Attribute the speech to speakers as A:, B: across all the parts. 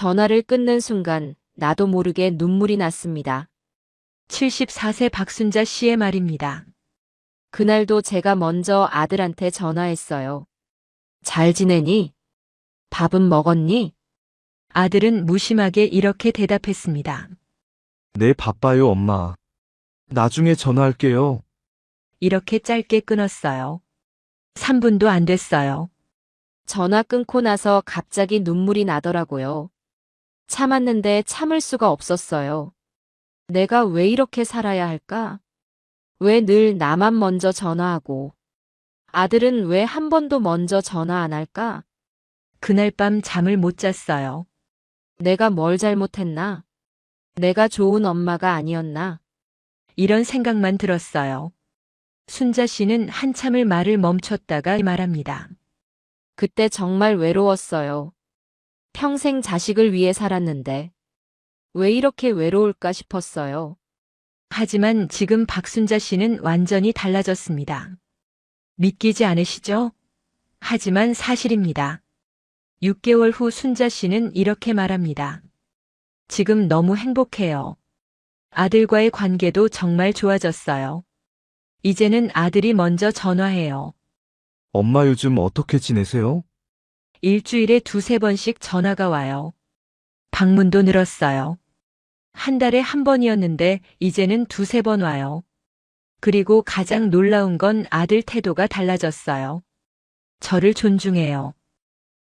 A: 전화를 끊는 순간 나도 모르게 눈물이 났습니다.
B: 74세 박순자 씨의 말입니다.
A: 그날도 제가 먼저 아들한테 전화했어요. 잘 지내니? 밥은 먹었니?
B: 아들은 무심하게 이렇게 대답했습니다.
C: 네, 바빠요, 엄마. 나중에 전화할게요.
B: 이렇게 짧게 끊었어요. 3분도 안 됐어요.
A: 전화 끊고 나서 갑자기 눈물이 나더라고요. 참았는데 참을 수가 없었어요. 내가 왜 이렇게 살아야 할까? 왜 늘 나만 먼저 전화하고, 아들은 왜 한 번도 먼저 전화 안 할까?
B: 그날 밤 잠을 못 잤어요.
A: 내가 뭘 잘못했나? 내가 좋은 엄마가 아니었나?
B: 이런 생각만 들었어요. 순자 씨는 한참을 말을 멈췄다가 말합니다.
A: 그때 정말 외로웠어요. 평생 자식을 위해 살았는데, 왜 이렇게 외로울까 싶었어요.
B: 하지만 지금 박순자 씨는 완전히 달라졌습니다. 믿기지 않으시죠? 하지만 사실입니다. 6개월 후 순자 씨는 이렇게 말합니다. 지금 너무 행복해요. 아들과의 관계도 정말 좋아졌어요. 이제는 아들이 먼저 전화해요.
C: 엄마 요즘 어떻게 지내세요?
B: 일주일에 두세 번씩 전화가 와요. 방문도 늘었어요. 한 달에 한 번이었는데 이제는 두세 번 와요. 그리고 가장 놀라운 건 아들 태도가 달라졌어요. 저를 존중해요.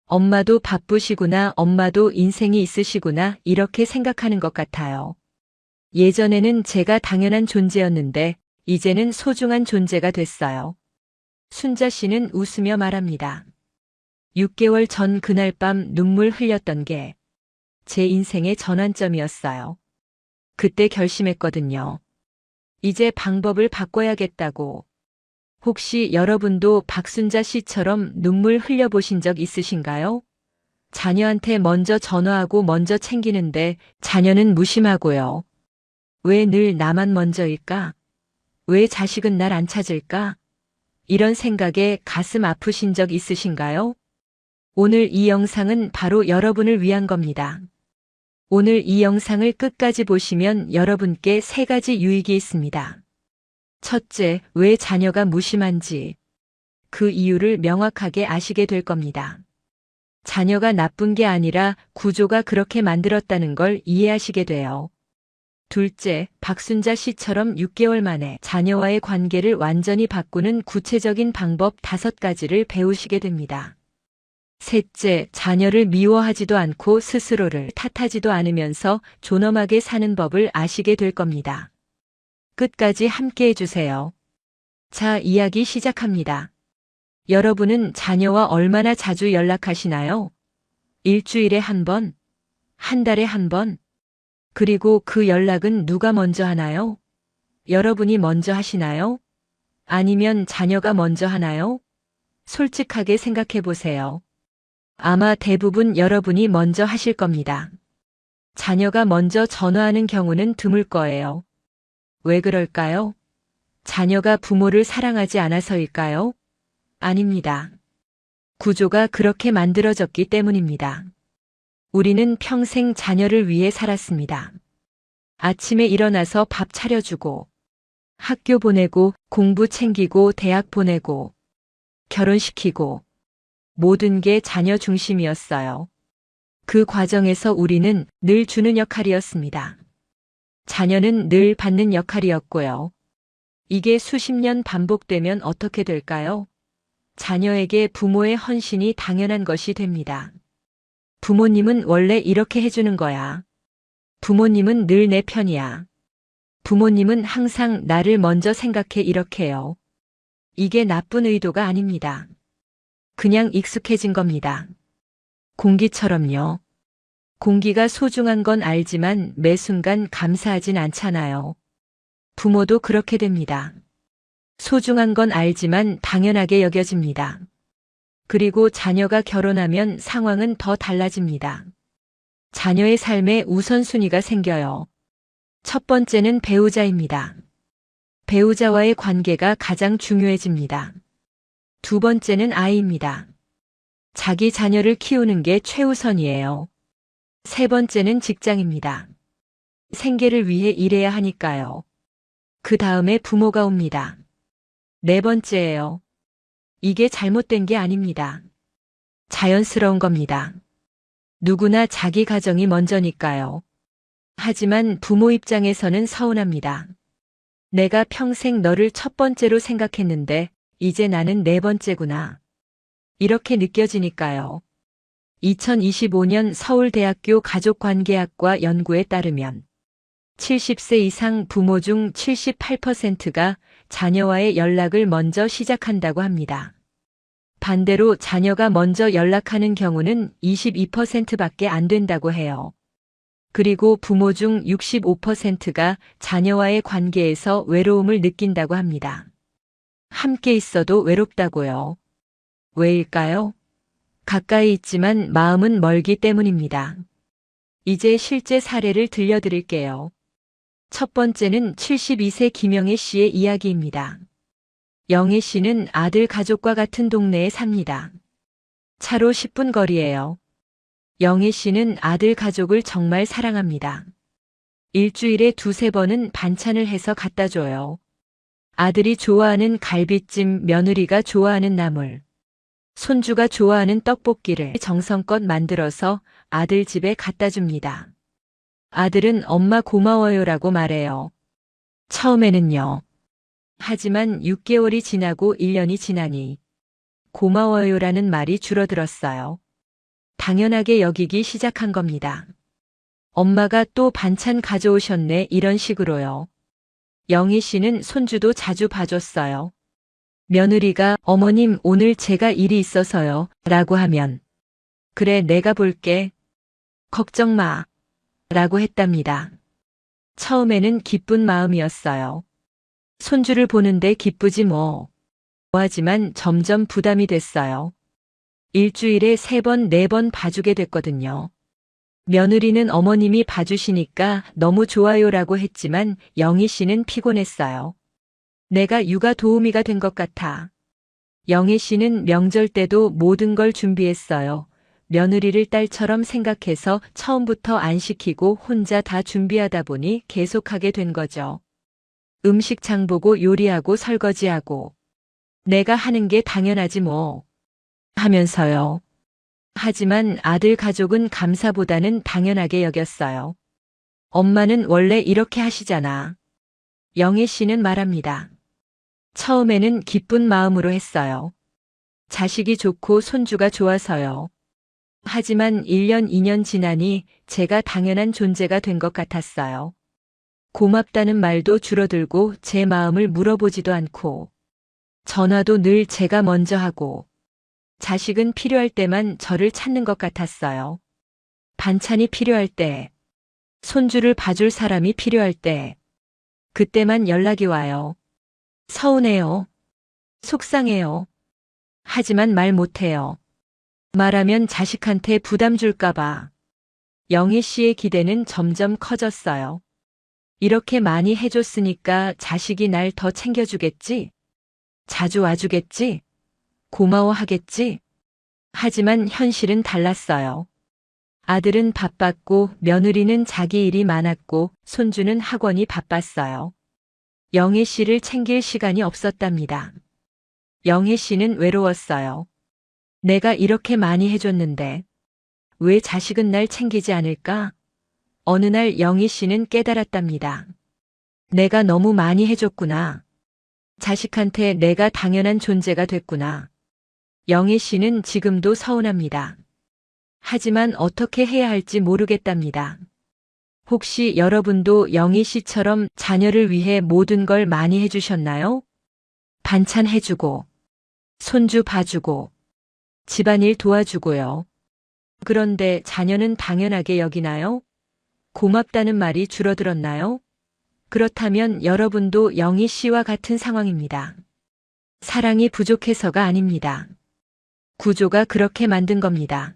B: 엄마도 바쁘시구나, 엄마도 인생이 있으시구나, 이렇게 생각하는 것 같아요. 예전에는 제가 당연한 존재였는데, 이제는 소중한 존재가 됐어요. 순자 씨는 웃으며 말합니다. 6개월 전 그날 밤 눈물 흘렸던 게 제 인생의 전환점이었어요. 그때 결심했거든요. 이제 방법을 바꿔야겠다고. 혹시 여러분도 박순자 씨처럼 눈물 흘려보신 적 있으신가요? 자녀한테 먼저 전화하고 먼저 챙기는데 자녀는 무심하고요. 왜 늘 나만 먼저일까? 왜 자식은 날 안 찾을까? 이런 생각에 가슴 아프신 적 있으신가요? 오늘 이 영상은 바로 여러분을 위한 겁니다. 오늘 이 영상을 끝까지 보시면 여러분께 3가지 유익이 있습니다. 첫째, 왜 자녀가 무심한지 그 이유를 명확하게 아시게 될 겁니다. 자녀가 나쁜 게 아니라 구조가 그렇게 만들었다는 걸 이해하시게 돼요. 둘째, 박순자 씨처럼 6개월 만에 자녀와의 관계를 완전히 바꾸는 구체적인 방법 5가지를 배우시게 됩니다. 셋째, 자녀를 미워하지도 않고 스스로를 탓하지도 않으면서 존엄하게 사는 법을 아시게 될 겁니다. 끝까지 함께 해주세요. 자, 이야기 시작합니다. 여러분은 자녀와 얼마나 자주 연락하시나요? 일주일에 한 번? 한 달에 한 번? 그리고 그 연락은 누가 먼저 하나요? 여러분이 먼저 하시나요? 아니면 자녀가 먼저 하나요? 솔직하게 생각해 보세요. 아마 대부분 여러분이 먼저 하실 겁니다. 자녀가 먼저 전화하는 경우는 드물 거예요. 왜 그럴까요? 자녀가 부모를 사랑하지 않아서일까요? 아닙니다. 구조가 그렇게 만들어졌기 때문입니다. 우리는 평생 자녀를 위해 살았습니다. 아침에 일어나서 밥 차려주고, 학교 보내고, 공부 챙기고, 대학 보내고, 결혼시키고, 모든 게 자녀 중심이었어요. 그 과정에서 우리는 늘 주는 역할이었습니다. 자녀는 늘 받는 역할이었고요. 이게 수십 년 반복되면 어떻게 될까요? 자녀에게 부모의 헌신이 당연한 것이 됩니다. 부모님은 원래 이렇게 해주는 거야. 부모님은 늘 내 편이야. 부모님은 항상 나를 먼저 생각해 이렇게요. 이게 나쁜 의도가 아닙니다. 그냥 익숙해진 겁니다. 공기처럼요. 공기가 소중한 건 알지만 매 순간 감사하진 않잖아요. 부모도 그렇게 됩니다. 소중한 건 알지만 당연하게 여겨집니다. 그리고 자녀가 결혼하면 상황은 더 달라집니다. 자녀의 삶에 우선순위가 생겨요. 첫 번째는 배우자입니다. 배우자와의 관계가 가장 중요해집니다. 두 번째는 아이입니다. 자기 자녀를 키우는 게 최우선이에요. 세 번째는 직장입니다. 생계를 위해 일해야 하니까요. 그 다음에 부모가 옵니다. 네 번째예요. 이게 잘못된 게 아닙니다. 자연스러운 겁니다. 누구나 자기 가정이 먼저니까요. 하지만 부모 입장에서는 서운합니다. 내가 평생 너를 첫 번째로 생각했는데 이제 나는 네 번째구나. 이렇게 느껴지니까요. 2025년 서울대학교 가족관계학과 연구에 따르면 70세 이상 부모 중 78%가 자녀와의 연락을 먼저 시작한다고 합니다. 반대로 자녀가 먼저 연락하는 경우는 22%밖에 안 된다고 해요. 그리고 부모 중 65%가 자녀와의 관계에서 외로움을 느낀다고 합니다. 함께 있어도 외롭다고요. 왜일까요? 가까이 있지만 마음은 멀기 때문입니다. 이제 실제 사례를 들려드릴게요. 첫 번째는 72세 김영애 씨의 이야기입니다. 영애 씨는 아들 가족과 같은 동네에 삽니다. 차로 10분 거리예요. 영애 씨는 아들 가족을 정말 사랑합니다. 일주일에 두세 번은 반찬을 해서 갖다 줘요. 아들이 좋아하는 갈비찜, 며느리가 좋아하는 나물, 손주가 좋아하는 떡볶이를 정성껏 만들어서 아들 집에 갖다 줍니다. 아들은 엄마 고마워요라고 말해요. 처음에는요. 하지만 6개월이 지나고 1년이 지나니 고마워요라는 말이 줄어들었어요. 당연하게 여기기 시작한 겁니다. 엄마가 또 반찬 가져오셨네 이런 식으로요. 영희 씨는 손주도 자주 봐줬어요. 며느리가 어머님 오늘 제가 일이 있어서요 라고 하면 그래 내가 볼게. 걱정 마 라고 했답니다. 처음에는 기쁜 마음이었어요. 손주를 보는데 기쁘지 뭐. 하지만 점점 부담이 됐어요. 일주일에 3번, 4번 봐주게 됐거든요. 며느리는 어머님이 봐주시니까 너무 좋아요라고 했지만 영희 씨는 피곤했어요. 내가 육아 도우미가 된 것 같아. 영희 씨는 명절 때도 모든 걸 준비했어요. 며느리를 딸처럼 생각해서 처음부터 안 시키고 혼자 다 준비하다 보니 계속하게 된 거죠. 음식 장 보고 요리하고 설거지하고 내가 하는 게 당연하지 뭐 하면서요. 하지만 아들 가족은 감사보다는 당연하게 여겼어요. 엄마는 원래 이렇게 하시잖아. 영애 씨는 말합니다. 처음에는 기쁜 마음으로 했어요. 자식이 좋고 손주가 좋아서요. 하지만 1년, 2년 지나니 제가 당연한 존재가 된 것 같았어요. 고맙다는 말도 줄어들고 제 마음을 물어보지도 않고 전화도 늘 제가 먼저 하고 자식은 필요할 때만 저를 찾는 것 같았어요. 반찬이 필요할 때, 손주를 봐줄 사람이 필요할 때, 그때만 연락이 와요. 서운해요. 속상해요. 하지만 말 못해요. 말하면 자식한테 부담 줄까봐. 영희 씨의 기대는 점점 커졌어요. 이렇게 많이 해줬으니까 자식이 날 더 챙겨주겠지? 자주 와주겠지? 고마워하겠지? 하지만 현실은 달랐어요. 아들은 바빴고 며느리는 자기 일이 많았고 손주는 학원이 바빴어요. 영애 씨를 챙길 시간이 없었답니다. 영애 씨는 외로웠어요. 내가 이렇게 많이 해줬는데 왜 자식은 날 챙기지 않을까? 어느 날 영희 씨는 깨달았답니다. 내가 너무 많이 해줬구나. 자식한테 내가 당연한 존재가 됐구나. 영희 씨는 지금도 서운합니다. 하지만 어떻게 해야 할지 모르겠답니다. 혹시 여러분도 영희 씨처럼 자녀를 위해 모든 걸 많이 해주셨나요? 반찬 해주고, 손주 봐주고, 집안일 도와주고요. 그런데 자녀는 당연하게 여기나요? 고맙다는 말이 줄어들었나요? 그렇다면 여러분도 영희 씨와 같은 상황입니다. 사랑이 부족해서가 아닙니다. 구조가 그렇게 만든 겁니다.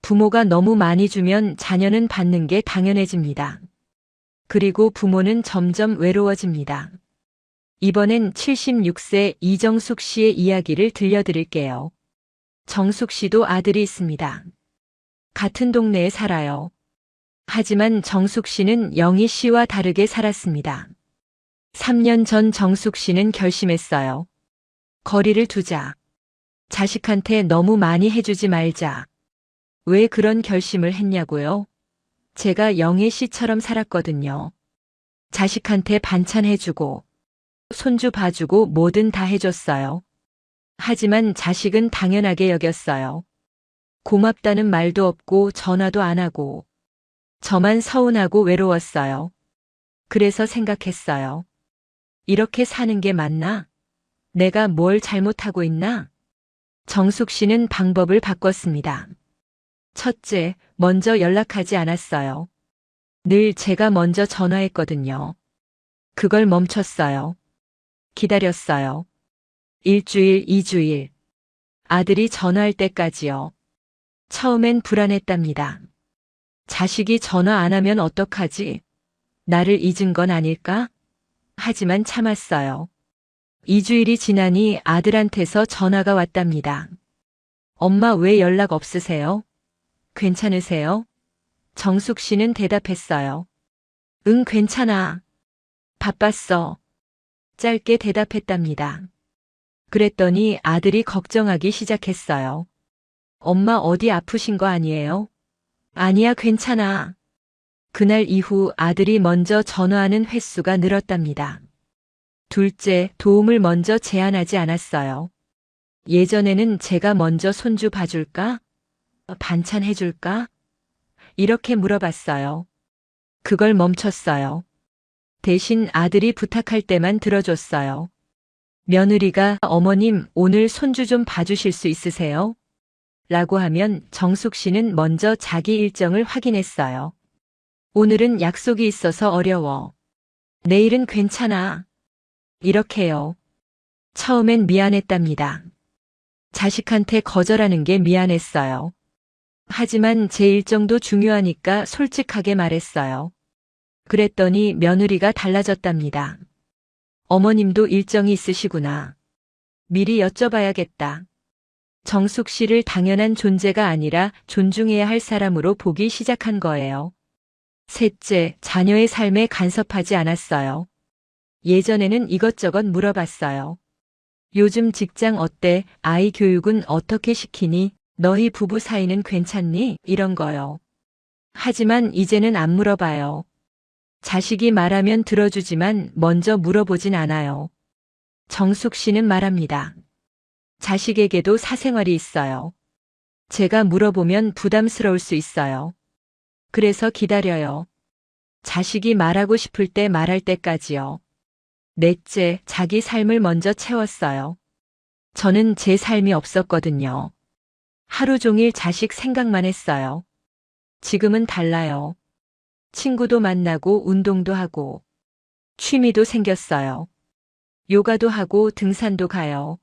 B: 부모가 너무 많이 주면 자녀는 받는 게 당연해집니다. 그리고 부모는 점점 외로워집니다. 이번엔 76세 이정숙 씨의 이야기를 들려드릴게요. 정숙 씨도 아들이 있습니다. 같은 동네에 살아요. 하지만 정숙 씨는 영희 씨와 다르게 살았습니다. 3년 전 정숙 씨는 결심했어요. 거리를 두자. 자식한테 너무 많이 해주지 말자. 왜 그런 결심을 했냐고요? 제가 영희 씨처럼 살았거든요. 자식한테 반찬 해주고, 손주 봐주고 뭐든 다 해줬어요. 하지만 자식은 당연하게 여겼어요. 고맙다는 말도 없고 전화도 안 하고, 저만 서운하고 외로웠어요. 그래서 생각했어요. 이렇게 사는 게 맞나? 내가 뭘 잘못하고 있나? 정숙 씨는 방법을 바꿨습니다. 첫째, 먼저 연락하지 않았어요. 늘 제가 먼저 전화했거든요. 그걸 멈췄어요. 기다렸어요. 일주일, 2주일. 아들이 전화할 때까지요. 처음엔 불안했답니다. 자식이 전화 안 하면 어떡하지? 나를 잊은 건 아닐까? 하지만 참았어요. 2주일이 지나니 아들한테서 전화가 왔답니다. 엄마 왜 연락 없으세요? 괜찮으세요? 정숙 씨는 대답했어요. 응, 괜찮아. 바빴어. 짧게 대답했답니다. 그랬더니 아들이 걱정하기 시작했어요. 엄마 어디 아프신 거 아니에요? 아니야, 괜찮아. 그날 이후 아들이 먼저 전화하는 횟수가 늘었답니다. 둘째, 도움을 먼저 제안하지 않았어요. 예전에는 제가 먼저 손주 봐줄까? 반찬 해줄까? 이렇게 물어봤어요. 그걸 멈췄어요. 대신 아들이 부탁할 때만 들어줬어요. 며느리가 어머님 오늘 손주 좀 봐주실 수 있으세요? 라고 하면 정숙 씨는 먼저 자기 일정을 확인했어요. 오늘은 약속이 있어서 어려워. 내일은 괜찮아. 이렇게요. 처음엔 미안했답니다. 자식한테 거절하는 게 미안했어요. 하지만 제 일정도 중요하니까 솔직하게 말했어요. 그랬더니 며느리가 달라졌답니다. 어머님도 일정이 있으시구나. 미리 여쭤봐야겠다. 정숙 씨를 당연한 존재가 아니라 존중해야 할 사람으로 보기 시작한 거예요. 셋째, 자녀의 삶에 간섭하지 않았어요. 예전에는 이것저것 물어봤어요. 요즘 직장 어때? 아이 교육은 어떻게 시키니? 너희 부부 사이는 괜찮니? 이런 거요. 하지만 이제는 안 물어봐요. 자식이 말하면 들어주지만 먼저 물어보진 않아요. 정숙 씨는 말합니다. 자식에게도 사생활이 있어요. 제가 물어보면 부담스러울 수 있어요. 그래서 기다려요. 자식이 말하고 싶을 때 말할 때까지요. 넷째, 자기 삶을 먼저 채웠어요. 저는 제 삶이 없었거든요. 하루 종일 자식 생각만 했어요. 지금은 달라요. 친구도 만나고 운동도 하고 취미도 생겼어요. 요가도 하고 등산도 가요.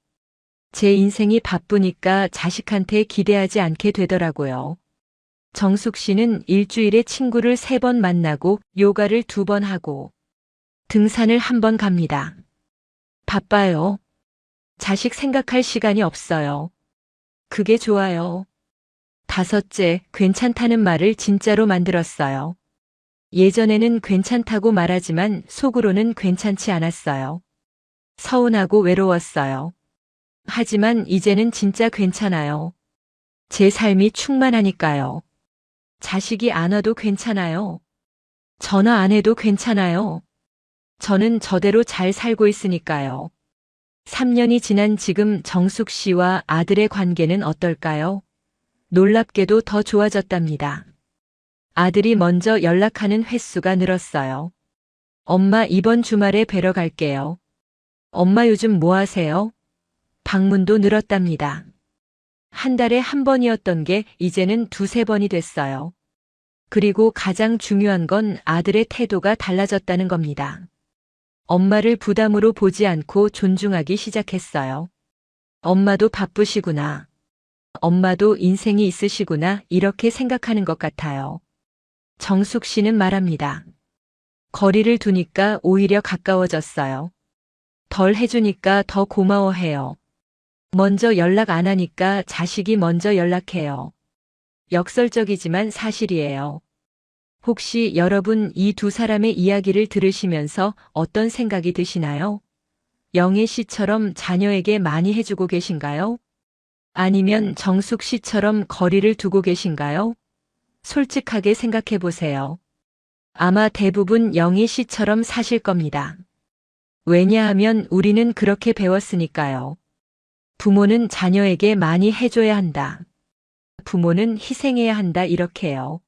B: 제 인생이 바쁘니까 자식한테 기대하지 않게 되더라고요. 정숙 씨는 일주일에 친구를 3번 만나고 요가를 2번 하고 등산을 1번 갑니다. 바빠요. 자식 생각할 시간이 없어요. 그게 좋아요. 다섯째, 괜찮다는 말을 진짜로 만들었어요. 예전에는 괜찮다고 말하지만 속으로는 괜찮지 않았어요. 서운하고 외로웠어요. 하지만 이제는 진짜 괜찮아요. 제 삶이 충만하니까요. 자식이 안 와도 괜찮아요. 전화 안 해도 괜찮아요. 저는 저대로 잘 살고 있으니까요. 3년이 지난 지금 정숙 씨와 아들의 관계는 어떨까요? 놀랍게도 더 좋아졌답니다. 아들이 먼저 연락하는 횟수가 늘었어요. 엄마 이번 주말에 뵈러 갈게요. 엄마 요즘 뭐 하세요? 방문도 늘었답니다. 한 달에 1번이었던 게 이제는 2~3번이 됐어요. 그리고 가장 중요한 건 아들의 태도가 달라졌다는 겁니다. 엄마를 부담으로 보지 않고 존중하기 시작했어요. 엄마도 바쁘시구나. 엄마도 인생이 있으시구나 이렇게 생각하는 것 같아요. 정숙 씨는 말합니다. 거리를 두니까 오히려 가까워졌어요. 덜 해주니까 더 고마워해요. 먼저 연락 안 하니까 자식이 먼저 연락해요. 역설적이지만 사실이에요. 혹시 여러분 이 두 사람의 이야기를 들으시면서 어떤 생각이 드시나요? 영애 씨처럼 자녀에게 많이 해주고 계신가요? 아니면 정숙 씨처럼 거리를 두고 계신가요? 솔직하게 생각해 보세요. 아마 대부분 영희 씨처럼 사실 겁니다. 왜냐하면 우리는 그렇게 배웠으니까요. 부모는 자녀에게 많이 해줘야 한다. 부모는 희생해야 한다 이렇게요.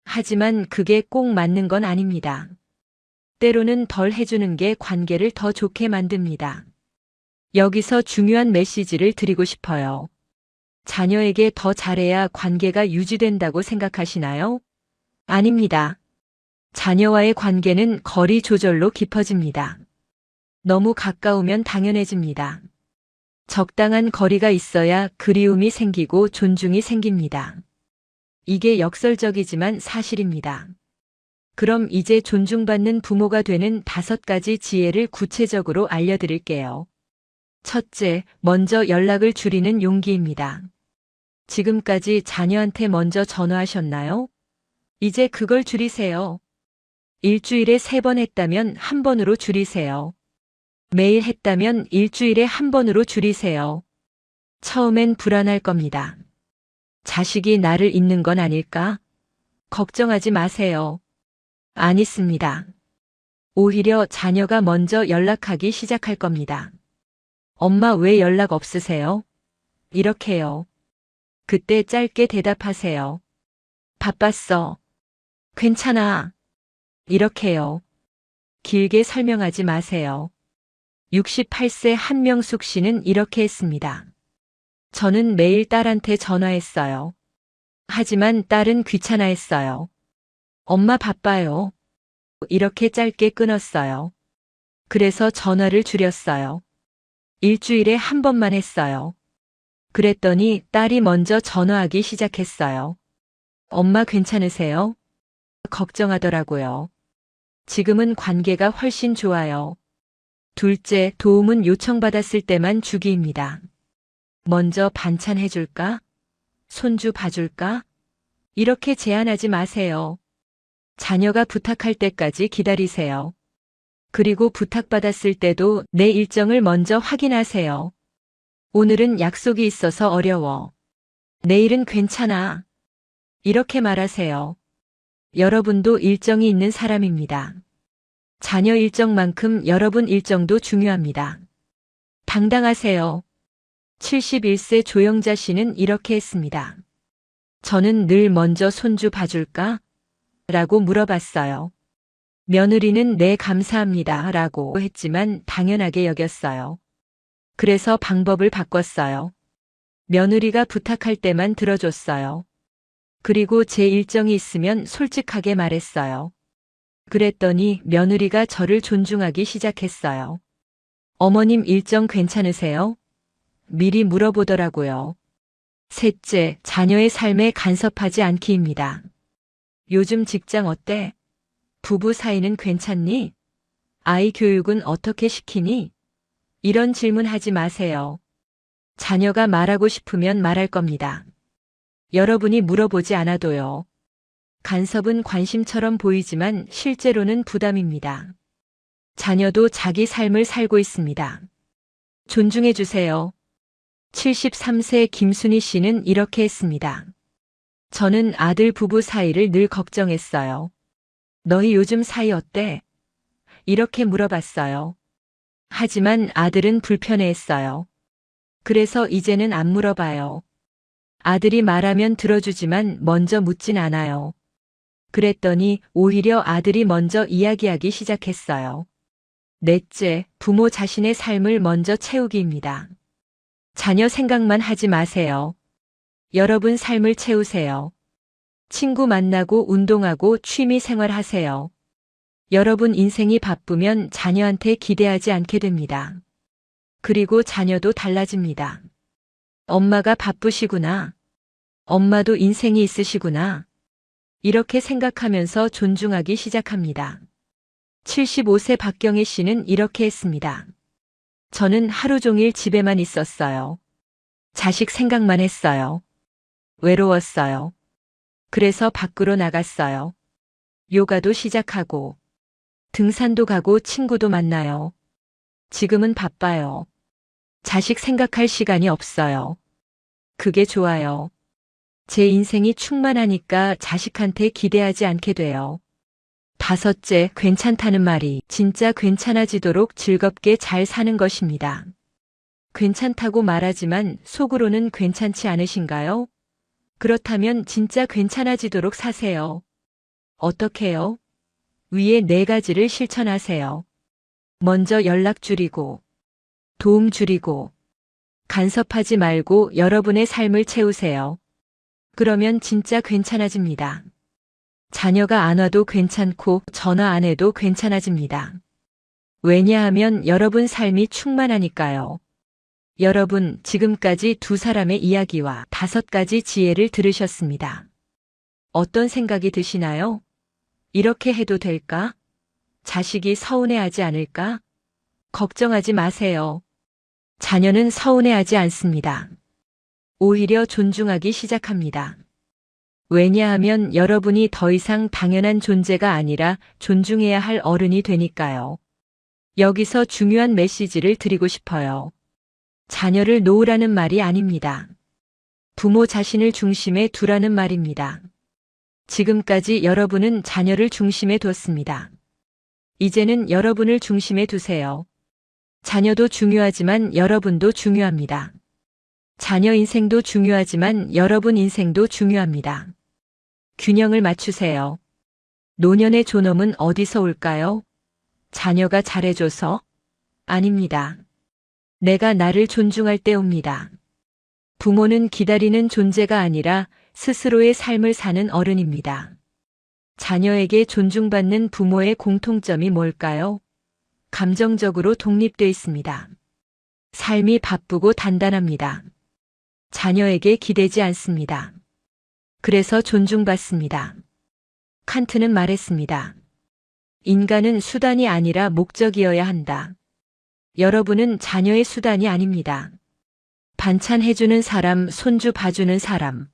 B: 하지만 그게 꼭 맞는 건 아닙니다. 때로는 덜 해주는 게 관계를 더 좋게 만듭니다. 여기서 중요한 메시지를 드리고 싶어요. 자녀에게 더 잘해야 관계가 유지된다고 생각하시나요? 아닙니다. 자녀와의 관계는 거리 조절로 깊어집니다. 너무 가까우면 당연해집니다. 적당한 거리가 있어야 그리움이 생기고 존중이 생깁니다. 이게 역설적이지만 사실입니다. 그럼 이제 존중받는 부모가 되는 5가지 지혜를 구체적으로 알려드릴게요. 첫째, 먼저 연락을 줄이는 용기입니다. 지금까지 자녀한테 먼저 전화하셨나요? 이제 그걸 줄이세요. 일주일에 3번 했다면 1번으로 줄이세요. 매일 했다면 일주일에 1번으로 줄이세요. 처음엔 불안할 겁니다. 자식이 나를 잊는 건 아닐까? 걱정하지 마세요. 안 잊습니다. 오히려 자녀가 먼저 연락하기 시작할 겁니다. 엄마 왜 연락 없으세요? 이렇게요. 그때 짧게 대답하세요. 바빴어. 괜찮아. 이렇게요. 길게 설명하지 마세요. 68세 한명숙 씨는 이렇게 했습니다. 저는 매일 딸한테 전화했어요. 하지만 딸은 귀찮아했어요. 엄마 바빠요. 이렇게 짧게 끊었어요. 그래서 전화를 줄였어요. 일주일에 1번만 했어요. 그랬더니 딸이 먼저 전화하기 시작했어요. 엄마 괜찮으세요? 걱정하더라고요. 지금은 관계가 훨씬 좋아요. 둘째, 도움은 요청받았을 때만 주기입니다. 먼저 반찬 해줄까? 손주 봐줄까? 이렇게 제안하지 마세요. 자녀가 부탁할 때까지 기다리세요. 그리고 부탁받았을 때도 내 일정을 먼저 확인하세요. 오늘은 약속이 있어서 어려워. 내일은 괜찮아. 이렇게 말하세요. 여러분도 일정이 있는 사람입니다. 자녀 일정만큼 여러분 일정도 중요합니다. 당당하세요. 71세 조영자 씨는 이렇게 했습니다. 저는 늘 먼저 손주 봐줄까? 라고 물어봤어요. 며느리는 네 감사합니다 라고 했지만 당연하게 여겼어요. 그래서 방법을 바꿨어요. 며느리가 부탁할 때만 들어줬어요. 그리고 제 일정이 있으면 솔직하게 말했어요. 그랬더니 며느리가 저를 존중하기 시작했어요. 어머님 일정 괜찮으세요? 미리 물어보더라고요. 셋째, 자녀의 삶에 간섭하지 않기입니다. 요즘 직장 어때? 부부 사이는 괜찮니? 아이 교육은 어떻게 시키니? 이런 질문 하지 마세요. 자녀가 말하고 싶으면 말할 겁니다. 여러분이 물어보지 않아도요. 간섭은 관심처럼 보이지만 실제로는 부담입니다. 자녀도 자기 삶을 살고 있습니다. 존중해 주세요. 73세 김순희 씨는 이렇게 했습니다. 저는 아들 부부 사이를 늘 걱정했어요. 너희 요즘 사이 어때? 이렇게 물어봤어요. 하지만 아들은 불편해했어요. 그래서 이제는 안 물어봐요. 아들이 말하면 들어주지만 먼저 묻진 않아요. 그랬더니 오히려 아들이 먼저 이야기하기 시작했어요. 넷째, 부모 자신의 삶을 먼저 채우기입니다. 자녀 생각만 하지 마세요. 여러분 삶을 채우세요. 친구 만나고 운동하고 취미 생활하세요. 여러분 인생이 바쁘면 자녀한테 기대하지 않게 됩니다. 그리고 자녀도 달라집니다. 엄마가 바쁘시구나. 엄마도 인생이 있으시구나. 이렇게 생각하면서 존중하기 시작합니다. 75세 박경희 씨는 이렇게 했습니다. 저는 하루 종일 집에만 있었어요. 자식 생각만 했어요. 외로웠어요. 그래서 밖으로 나갔어요. 요가도 시작하고, 등산도 가고 친구도 만나요. 지금은 바빠요. 자식 생각할 시간이 없어요. 그게 좋아요. 제 인생이 충만하니까 자식한테 기대하지 않게 돼요. 다섯째, 괜찮다는 말이 진짜 괜찮아지도록 즐겁게 잘 사는 것입니다. 괜찮다고 말하지만 속으로는 괜찮지 않으신가요? 그렇다면 진짜 괜찮아지도록 사세요. 어떻게요? 위에 4가지를 실천하세요. 먼저 연락 줄이고, 도움 줄이고, 간섭하지 말고 여러분의 삶을 채우세요. 그러면 진짜 괜찮아집니다. 자녀가 안 와도 괜찮고 전화 안 해도 괜찮아집니다. 왜냐하면 여러분 삶이 충만하니까요. 여러분, 지금까지 2사람의 이야기와 5가지 지혜를 들으셨습니다. 어떤 생각이 드시나요? 이렇게 해도 될까? 자식이 서운해하지 않을까? 걱정하지 마세요. 자녀는 서운해하지 않습니다. 오히려 존중하기 시작합니다. 왜냐하면 여러분이 더 이상 당연한 존재가 아니라 존중해야 할 어른이 되니까요. 여기서 중요한 메시지를 드리고 싶어요. 자녀를 놓으라는 말이 아닙니다. 부모 자신을 중심에 두라는 말입니다. 지금까지 여러분은 자녀를 중심에 뒀습니다. 이제는 여러분을 중심에 두세요. 자녀도 중요하지만 여러분도 중요합니다. 자녀 인생도 중요하지만 여러분 인생도 중요합니다. 균형을 맞추세요. 노년의 존엄은 어디서 올까요? 자녀가 잘해줘서? 아닙니다. 내가 나를 존중할 때 옵니다. 부모는 기다리는 존재가 아니라 스스로의 삶을 사는 어른입니다. 자녀에게 존중받는 부모의 공통점이 뭘까요? 감정적으로 독립돼 있습니다. 삶이 바쁘고 단단합니다. 자녀에게 기대지 않습니다. 그래서 존중받습니다. 칸트는 말했습니다. 인간은 수단이 아니라 목적이어야 한다. 여러분은 자녀의 수단이 아닙니다. 반찬 해주는 사람, 손주 봐주는 사람.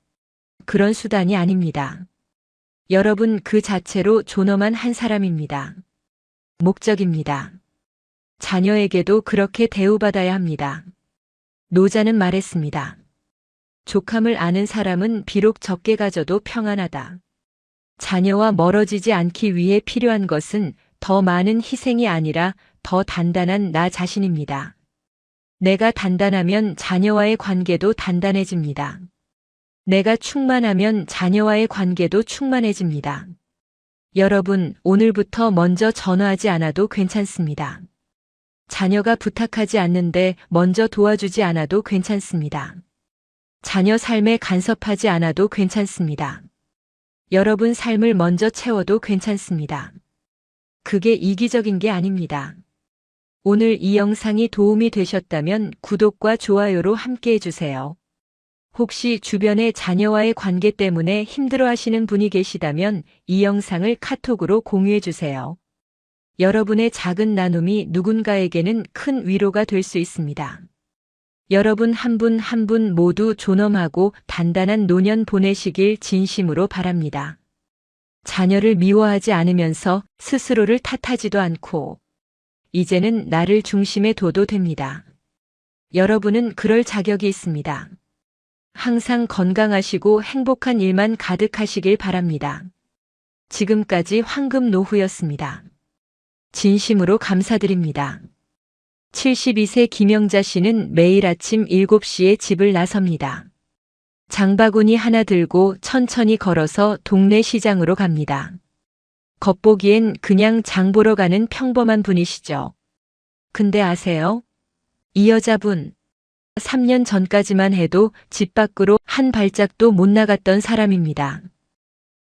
B: 그런 수단이 아닙니다. 여러분 그 자체로 존엄한 한 사람입니다. 목적입니다. 자녀에게도 그렇게 대우받아야 합니다. 노자는 말했습니다. 족함을 아는 사람은 비록 적게 가져도 평안하다. 자녀와 멀어지지 않기 위해 필요한 것은 더 많은 희생이 아니라 더 단단한 나 자신입니다. 내가 단단하면 자녀와의 관계도 단단해집니다. 내가 충만하면 자녀와의 관계도 충만해집니다. 여러분, 오늘부터 먼저 전화하지 않아도 괜찮습니다. 자녀가 부탁하지 않는데 먼저 도와주지 않아도 괜찮습니다. 자녀 삶에 간섭하지 않아도 괜찮습니다. 여러분 삶을 먼저 채워도 괜찮습니다. 그게 이기적인 게 아닙니다. 오늘 이 영상이 도움이 되셨다면 구독과 좋아요로 함께 해주세요. 혹시 주변의 자녀와의 관계 때문에 힘들어하시는 분이 계시다면 이 영상을 카톡으로 공유해주세요. 여러분의 작은 나눔이 누군가에게는 큰 위로가 될 수 있습니다. 여러분 한 분 한 분 모두 존엄하고 단단한 노년 보내시길 진심으로 바랍니다. 자녀를 미워하지 않으면서 스스로를 탓하지도 않고 이제는 나를 중심에 둬도 됩니다. 여러분은 그럴 자격이 있습니다. 항상 건강하시고 행복한 일만 가득하시길 바랍니다. 지금까지 황금노후였습니다. 진심으로 감사드립니다. 72세 김영자 씨는 매일 아침 7시에 집을 나섭니다. 장바구니 하나 들고 천천히 걸어서 동네 시장으로 갑니다. 겉보기엔 그냥 장 보러 가는 평범한 분이시죠. 근데 아세요? 이 여자분, 3년 전까지만 해도 집 밖으로 한 발짝도 못 나갔던 사람입니다.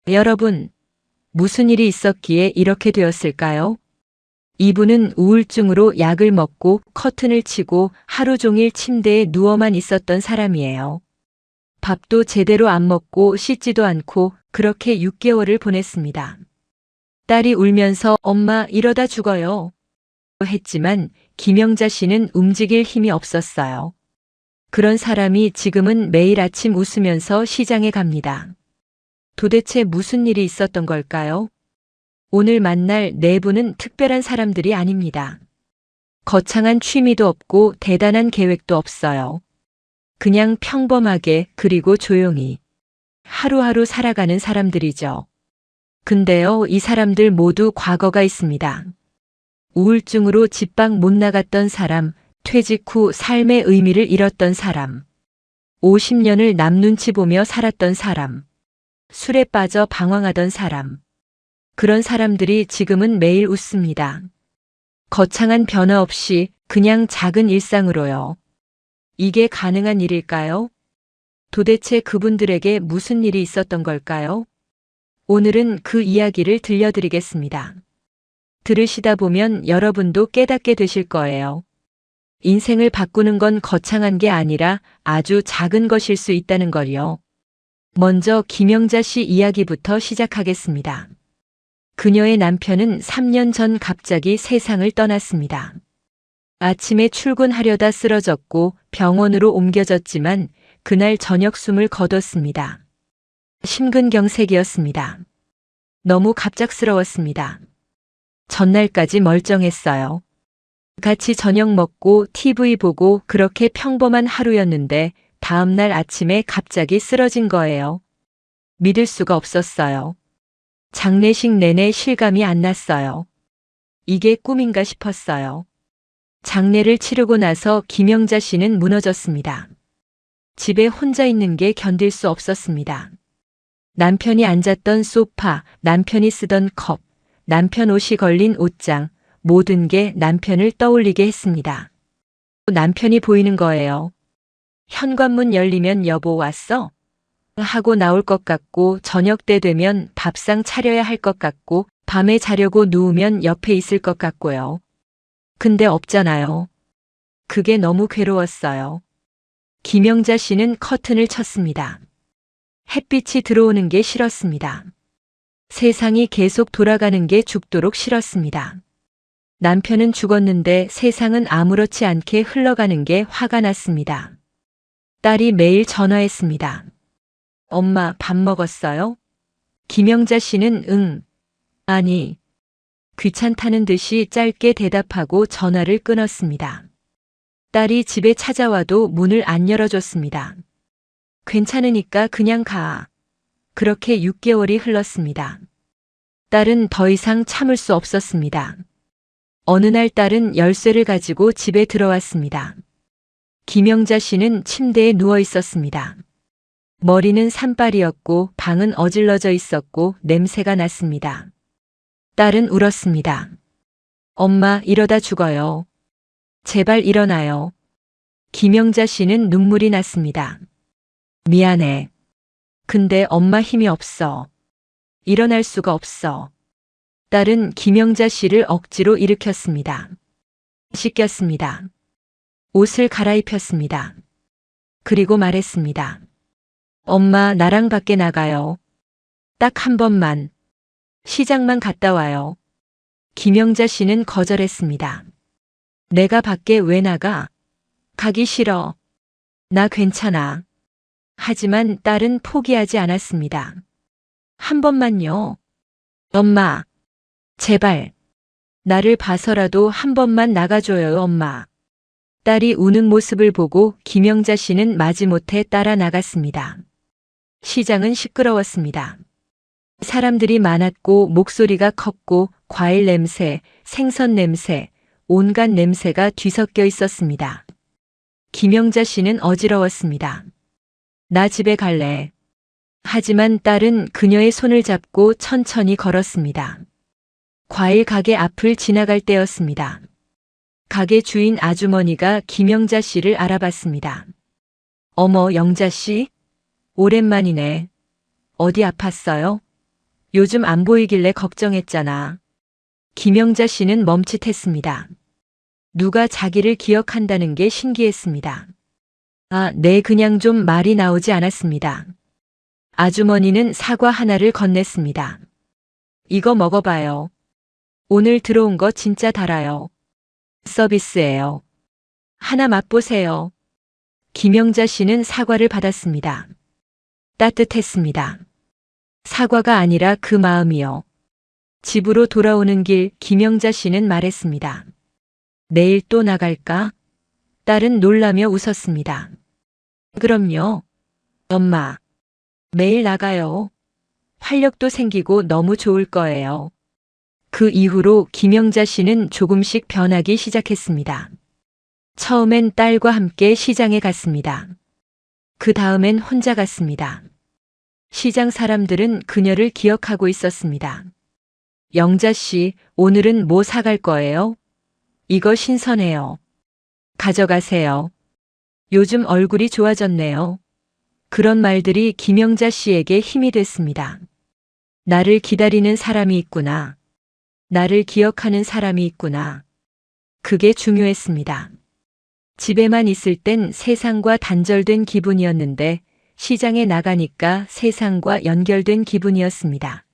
B: 여러분, 무슨 일이 있었기에 이렇게 되었을까요? 이분은 우울증으로 약을 먹고 커튼을 치고 하루 종일 침대에 누워만 있었던 사람이에요. 밥도 제대로 안 먹고 씻지도 않고 그렇게 6개월을 보냈습니다. 딸이 울면서 엄마 이러다 죽어요. 했지만 김영자 씨는 움직일 힘이 없었어요. 그런 사람이 지금은 매일 아침 웃으면서 시장에 갑니다. 도대체 무슨 일이 있었던 걸까요? 오늘 만날 네 분은 특별한 사람들이 아닙니다. 거창한 취미도 없고 대단한 계획도 없어요. 그냥 평범하게 그리고 조용히 하루하루 살아가는 사람들이죠. 근데요, 이 사람들 모두 과거가 있습니다. 우울증으로 집 밖 못 나갔던 사람, 퇴직 후 삶의 의미를 잃었던 사람, 50년을 남 눈치 보며 살았던 사람, 술에 빠져 방황하던 사람. 그런 사람들이 지금은 매일 웃습니다. 거창한 변화 없이 그냥 작은 일상으로요. 이게 가능한 일일까요? 도대체 그분들에게 무슨 일이 있었던 걸까요? 오늘은 그 이야기를 들려드리겠습니다. 들으시다 보면 여러분도 깨닫게 되실 거예요. 인생을 바꾸는 건 거창한 게 아니라 아주 작은 것일 수 있다는 걸요. 먼저 김영자 씨 이야기부터 시작하겠습니다. 그녀의 남편은 3년 전 갑자기 세상을 떠났습니다. 아침에 출근하려다 쓰러졌고 병원으로 옮겨졌지만 그날 저녁 숨을 거뒀습니다. 심근경색이었습니다. 너무 갑작스러웠습니다. 전날까지 멀쩡했어요. 같이 저녁 먹고 TV 보고 그렇게 평범한 하루였는데 다음날 아침에 갑자기 쓰러진 거예요. 믿을 수가 없었어요. 장례식 내내 실감이 안 났어요. 이게 꿈인가 싶었어요. 장례를 치르고 나서 김영자 씨는 무너졌습니다. 집에 혼자 있는 게 견딜 수 없었습니다. 남편이 앉았던 소파, 남편이 쓰던 컵, 남편 옷이 걸린 옷장, 모든 게 남편을 떠올리게 했습니다. 남편이 보이는 거예요. 현관문 열리면 여보 왔어? 하고 나올 것 같고 저녁 때 되면 밥상 차려야 할 것 같고 밤에 자려고 누우면 옆에 있을 것 같고요. 근데 없잖아요. 그게 너무 괴로웠어요. 김영자 씨는 커튼을 쳤습니다. 햇빛이 들어오는 게 싫었습니다. 세상이 계속 돌아가는 게 죽도록 싫었습니다. 남편은 죽었는데 세상은 아무렇지 않게 흘러가는 게 화가 났습니다. 딸이 매일 전화했습니다. 엄마 밥 먹었어요? 김영자 씨는 응, 아니, 귀찮다는 듯이 짧게 대답하고 전화를 끊었습니다. 딸이 집에 찾아와도 문을 안 열어줬습니다. 괜찮으니까 그냥 가. 그렇게 6개월이 흘렀습니다. 딸은 더 이상 참을 수 없었습니다. 어느 날 딸은 열쇠를 가지고 집에 들어왔습니다. 김영자 씨는 침대에 누워 있었습니다. 머리는 산발이었고 방은 어질러져 있었고 냄새가 났습니다. 딸은 울었습니다. 엄마, 이러다 죽어요. 제발 일어나요. 김영자 씨는 눈물이 났습니다. 미안해. 근데 엄마 힘이 없어. 일어날 수가 없어. 딸은 김영자 씨를 억지로 일으켰습니다. 씻겼습니다. 옷을 갈아입혔습니다. 그리고 말했습니다. 엄마, 나랑 밖에 나가요. 딱 한 번만. 시장만 갔다 와요. 김영자 씨는 거절했습니다. 내가 밖에 왜 나가? 가기 싫어. 나 괜찮아. 하지만 딸은 포기하지 않았습니다. 한 번만요. 엄마, 제발. 나를 봐서라도 한 번만 나가줘요, 엄마. 딸이 우는 모습을 보고 김영자 씨는 마지못해 따라 나갔습니다. 시장은 시끄러웠습니다. 사람들이 많았고 목소리가 컸고 과일 냄새, 생선 냄새, 온갖 냄새가 뒤섞여 있었습니다. 김영자 씨는 어지러웠습니다. 나 집에 갈래. 하지만 딸은 그녀의 손을 잡고 천천히 걸었습니다. 과일 가게 앞을 지나갈 때였습니다. 가게 주인 아주머니가 김영자 씨를 알아봤습니다. 어머, 영자 씨? 오랜만이네. 어디 아팠어요? 요즘 안 보이길래 걱정했잖아. 김영자 씨는 멈칫했습니다. 누가 자기를 기억한다는 게 신기했습니다. 아, 네, 그냥 좀 말이 나오지 않았습니다. 아주머니는 사과 하나를 건넸습니다. 이거 먹어봐요. 오늘 들어온 거 진짜 달아요. 서비스예요. 하나 맛보세요. 김영자 씨는 사과를 받았습니다. 따뜻했습니다. 사과가 아니라 그 마음이요. 집으로 돌아오는 길 김영자 씨는 말했습니다. 내일 또 나갈까? 딸은 놀라며 웃었습니다. 그럼요. 엄마. 매일 나가요. 활력도 생기고 너무 좋을 거예요. 그 이후로 김영자 씨는 조금씩 변하기 시작했습니다. 처음엔 딸과 함께 시장에 갔습니다. 그 다음엔 혼자 갔습니다. 시장 사람들은 그녀를 기억하고 있었습니다. 영자 씨, 오늘은 뭐 사갈 거예요? 이거 신선해요. 가져가세요. 요즘 얼굴이 좋아졌네요. 그런 말들이 김영자 씨에게 힘이 됐습니다. 나를 기다리는 사람이 있구나. 나를 기억하는 사람이 있구나. 그게 중요했습니다. 집에만 있을 땐 세상과 단절된 기분이었는데 시장에 나가니까 세상과 연결된 기분이었습니다.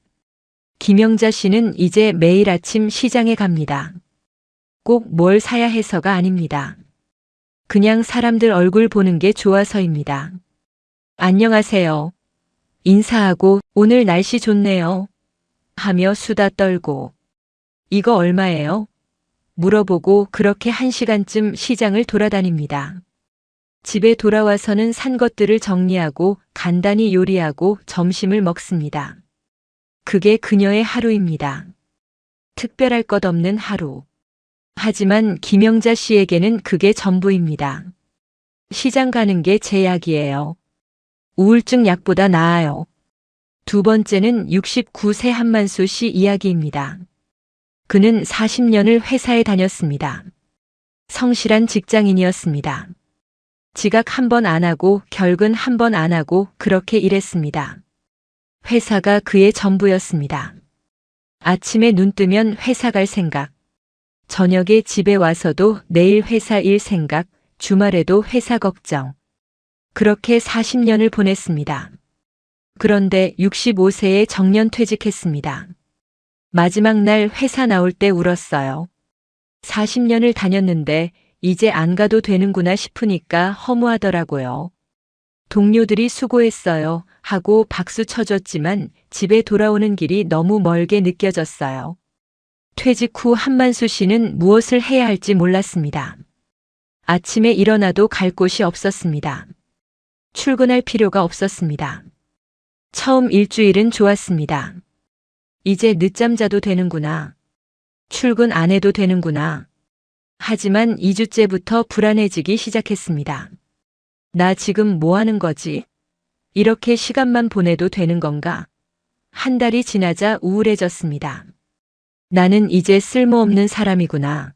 B: 김영자 씨는 이제 매일 아침 시장에 갑니다. 꼭 뭘 사야 해서가 아닙니다. 그냥 사람들 얼굴 보는 게 좋아서입니다. 안녕하세요. 인사하고 오늘 날씨 좋네요. 하며 수다 떨고 이거 얼마예요? 물어보고 그렇게 1시간쯤 시장을 돌아다닙니다. 집에 돌아와서는 산 것들을 정리하고 간단히 요리하고 점심을 먹습니다. 그게 그녀의 하루입니다. 특별할 것 없는 하루. 하지만 김영자 씨에게는 그게 전부입니다. 시장 가는 게 제 약이에요. 우울증 약보다 나아요. 두 번째는 69세 한만수 씨 이야기입니다. 그는 40년을 회사에 다녔습니다. 성실한 직장인이었습니다. 지각 한 번 안 하고 결근 한 번 안 하고 그렇게 일했습니다. 회사가 그의 전부였습니다. 아침에 눈 뜨면 회사 갈 생각, 저녁에 집에 와서도 내일 회사 일 생각, 주말에도 회사 걱정. 그렇게 40년을 보냈습니다. 그런데 65세에 정년퇴직했습니다. 마지막 날 회사 나올 때 울었어요. 40년을 다녔는데 이제 안 가도 되는구나 싶으니까 허무하더라고요. 동료들이 수고했어요 하고 박수 쳐줬지만 집에 돌아오는 길이 너무 멀게 느껴졌어요. 퇴직 후 한만수 씨는 무엇을 해야 할지 몰랐습니다. 아침에 일어나도 갈 곳이 없었습니다. 출근할 필요가 없었습니다. 처음 일주일은 좋았습니다. 이제 늦잠 자도 되는구나. 출근 안 해도 되는구나. 하지만 2주째부터 불안해지기 시작했습니다. 나 지금 뭐 하는 거지? 이렇게 시간만 보내도 되는 건가? 한 달이 지나자 우울해졌습니다. 나는 이제 쓸모없는 사람이구나.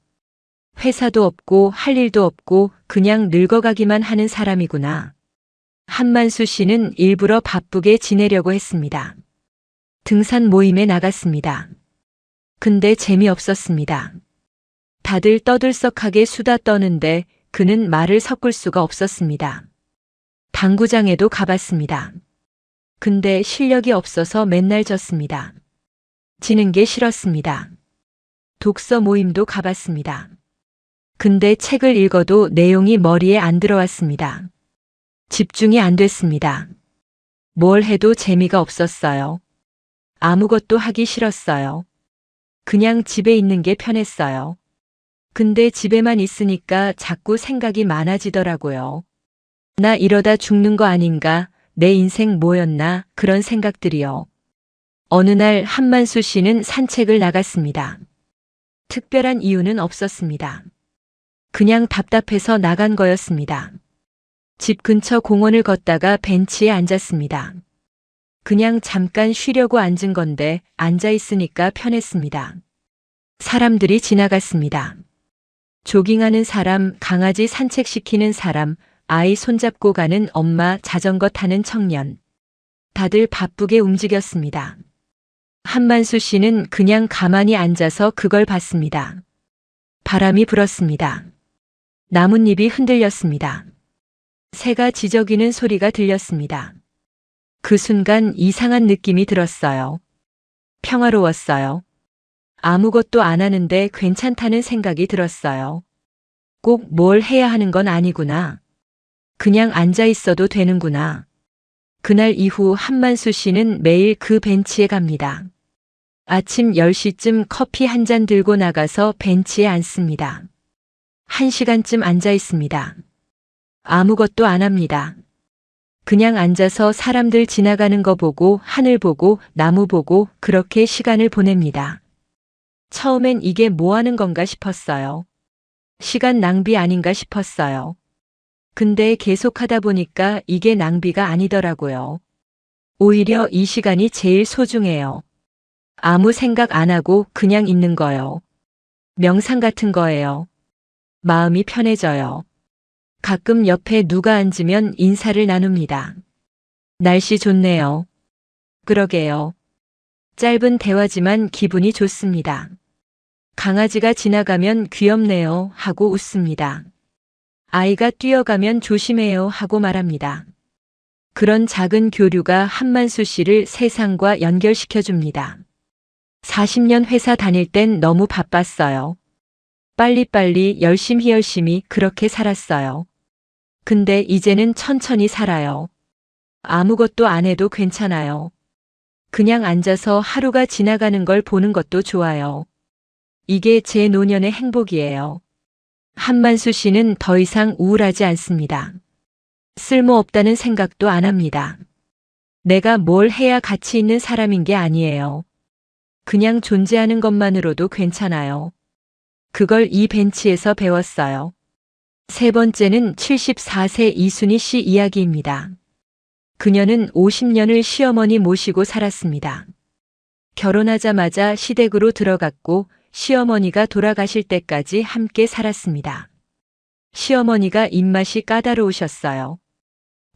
B: 회사도 없고 할 일도 없고 그냥 늙어가기만 하는 사람이구나. 한만수 씨는 일부러 바쁘게 지내려고 했습니다. 등산 모임에 나갔습니다. 근데 재미없었습니다. 다들 떠들썩하게 수다 떠는데 그는 말을 섞을 수가 없었습니다. 당구장에도 가봤습니다. 근데 실력이 없어서 맨날 졌습니다. 지는 게 싫었습니다. 독서 모임도 가봤습니다. 근데 책을 읽어도 내용이 머리에 안 들어왔습니다. 집중이 안 됐습니다. 뭘 해도 재미가 없었어요. 아무것도 하기 싫었어요. 그냥 집에 있는 게 편했어요. 근데 집에만 있으니까 자꾸 생각이 많아지더라고요. 나 이러다 죽는 거 아닌가, 내 인생 뭐였나, 그런 생각들이요. 어느 날 한만수 씨는 산책을 나갔습니다. 특별한 이유는 없었습니다. 그냥 답답해서 나간 거였습니다. 집 근처 공원을 걷다가 벤치에 앉았습니다. 그냥 잠깐 쉬려고 앉은 건데 앉아 있으니까 편했습니다. 사람들이 지나갔습니다. 조깅하는 사람, 강아지 산책시키는 사람, 아이 손잡고 가는 엄마, 자전거 타는 청년. 다들 바쁘게 움직였습니다. 한만수 씨는 그냥 가만히 앉아서 그걸 봤습니다. 바람이 불었습니다. 나뭇잎이 흔들렸습니다. 새가 지저귀는 소리가 들렸습니다. 그 순간 이상한 느낌이 들었어요. 평화로웠어요. 아무것도 안 하는데 괜찮다는 생각이 들었어요. 꼭 뭘 해야 하는 건 아니구나. 그냥 앉아 있어도 되는구나. 그날 이후 한만수 씨는 매일 그 벤치에 갑니다. 아침 10시쯤 커피 한 잔 들고 나가서 벤치에 앉습니다. 1시간쯤 앉아 있습니다. 아무것도 안 합니다. 그냥 앉아서 사람들 지나가는 거 보고 하늘 보고 나무 보고 그렇게 시간을 보냅니다. 처음엔 이게 뭐 하는 건가 싶었어요. 시간 낭비 아닌가 싶었어요. 근데 계속 하다 보니까 이게 낭비가 아니더라고요. 오히려 이 시간이 제일 소중해요. 아무 생각 안 하고 그냥 있는 거요. 명상 같은 거예요. 마음이 편해져요. 가끔 옆에 누가 앉으면 인사를 나눕니다. 날씨 좋네요. 그러게요. 짧은 대화지만 기분이 좋습니다. 강아지가 지나가면 귀엽네요 하고 웃습니다. 아이가 뛰어가면 조심해요 하고 말합니다. 그런 작은 교류가 한만수 씨를 세상과 연결시켜 줍니다. 40년 회사 다닐 땐 너무 바빴어요. 빨리빨리 열심히 그렇게 살았어요. 근데 이제는 천천히 살아요. 아무것도 안 해도 괜찮아요. 그냥 앉아서 하루가 지나가는 걸 보는 것도 좋아요. 이게 제 노년의 행복이에요. 한만수 씨는 더 이상 우울하지 않습니다. 쓸모없다는 생각도 안 합니다. 내가 뭘 해야 가치 있는 사람인 게 아니에요. 그냥 존재하는 것만으로도 괜찮아요. 그걸 이 벤치에서 배웠어요. 세 번째는 74세 이순희 씨 이야기입니다. 그녀는 50년을 시어머니 모시고 살았습니다. 결혼하자마자 시댁으로 들어갔고 시어머니가 돌아가실 때까지 함께 살았습니다. 시어머니가 입맛이 까다로우셨어요.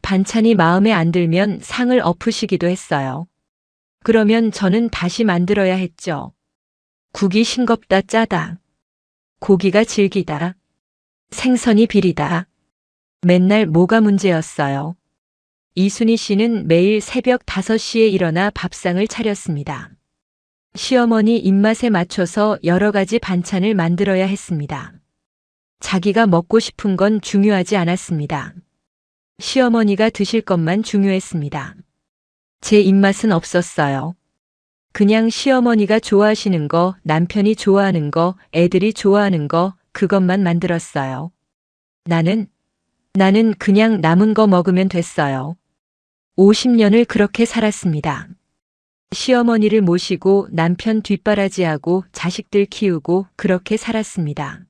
B: 반찬이 마음에 안 들면 상을 엎으시기도 했어요. 그러면 저는 다시 만들어야 했죠. 국이 싱겁다 짜다. 고기가 질기다. 생선이 비리다. 맨날 뭐가 문제였어요. 이순희 씨는 매일 새벽 5시에 일어나 밥상을 차렸습니다. 시어머니 입맛에 맞춰서 여러 가지 반찬을 만들어야 했습니다. 자기가 먹고 싶은 건 중요하지 않았습니다. 시어머니가 드실 것만 중요했습니다. 제 입맛은 없었어요. 그냥 시어머니가 좋아하시는 거, 남편이 좋아하는 거, 애들이 좋아하는 거, 그것만 만들었어요. 나는 그냥 남은 거 먹으면 됐어요. 50년을 그렇게 살았습니다. 시어머니를 모시고 남편 뒷바라지하고 자식들 키우고 그렇게 살았습니다.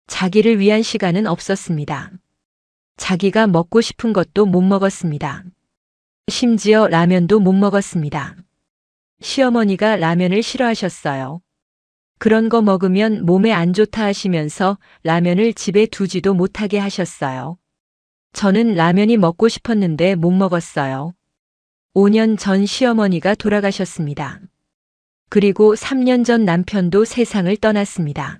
B: 자기를 위한 시간은 없었습니다. 자기가 먹고 싶은 것도 못 먹었습니다. 심지어 라면도 못 먹었습니다. 시어머니가 라면을 싫어하셨어요. 그런 거 먹으면 몸에 안 좋다 하시면서 라면을 집에 두지도 못하게 하셨어요. 저는 라면이 먹고 싶었는데 못 먹었어요. 5년 전 시어머니가 돌아가셨습니다. 그리고 3년 전 남편도 세상을 떠났습니다.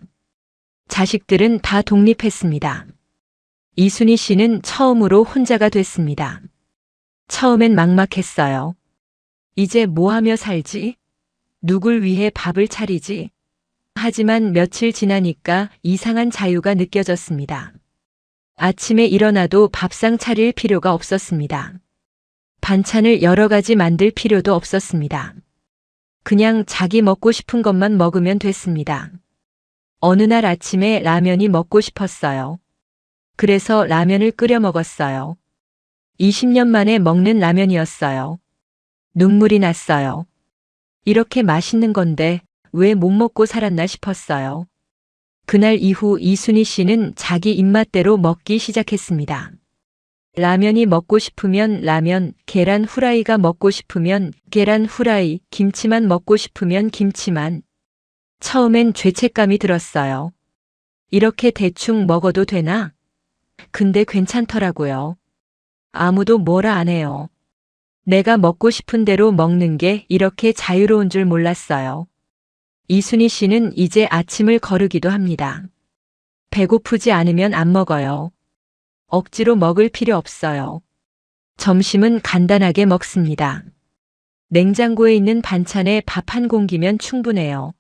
B: 자식들은 다 독립했습니다. 이순희 씨는 처음으로 혼자가 됐습니다. 처음엔 막막했어요. 이제 뭐 하며 살지? 누굴 위해 밥을 차리지? 하지만 며칠 지나니까 이상한 자유가 느껴졌습니다. 아침에 일어나도 밥상 차릴 필요가 없었습니다. 반찬을 여러 가지 만들 필요도 없었습니다. 그냥 자기 먹고 싶은 것만 먹으면 됐습니다. 어느 날 아침에 라면이 먹고 싶었어요. 그래서 라면을 끓여 먹었어요. 20년 만에 먹는 라면이었어요. 눈물이 났어요. 이렇게 맛있는 건데 왜 못 먹고 살았나 싶었어요. 그날 이후 이순희 씨는 자기 입맛대로 먹기 시작했습니다. 라면이 먹고 싶으면 라면, 계란 후라이가 먹고 싶으면 계란 후라이, 김치만 먹고 싶으면 김치만. 처음엔 죄책감이 들었어요. 이렇게 대충 먹어도 되나? 근데 괜찮더라고요. 아무도 뭐라 안 해요. 내가 먹고 싶은 대로 먹는 게 이렇게 자유로운 줄 몰랐어요. 이순희 씨는 이제 아침을 거르기도 합니다. 배고프지 않으면 안 먹어요. 억지로 먹을 필요 없어요. 점심은 간단하게 먹습니다. 냉장고에 있는 반찬에 밥 한 공기면 충분해요.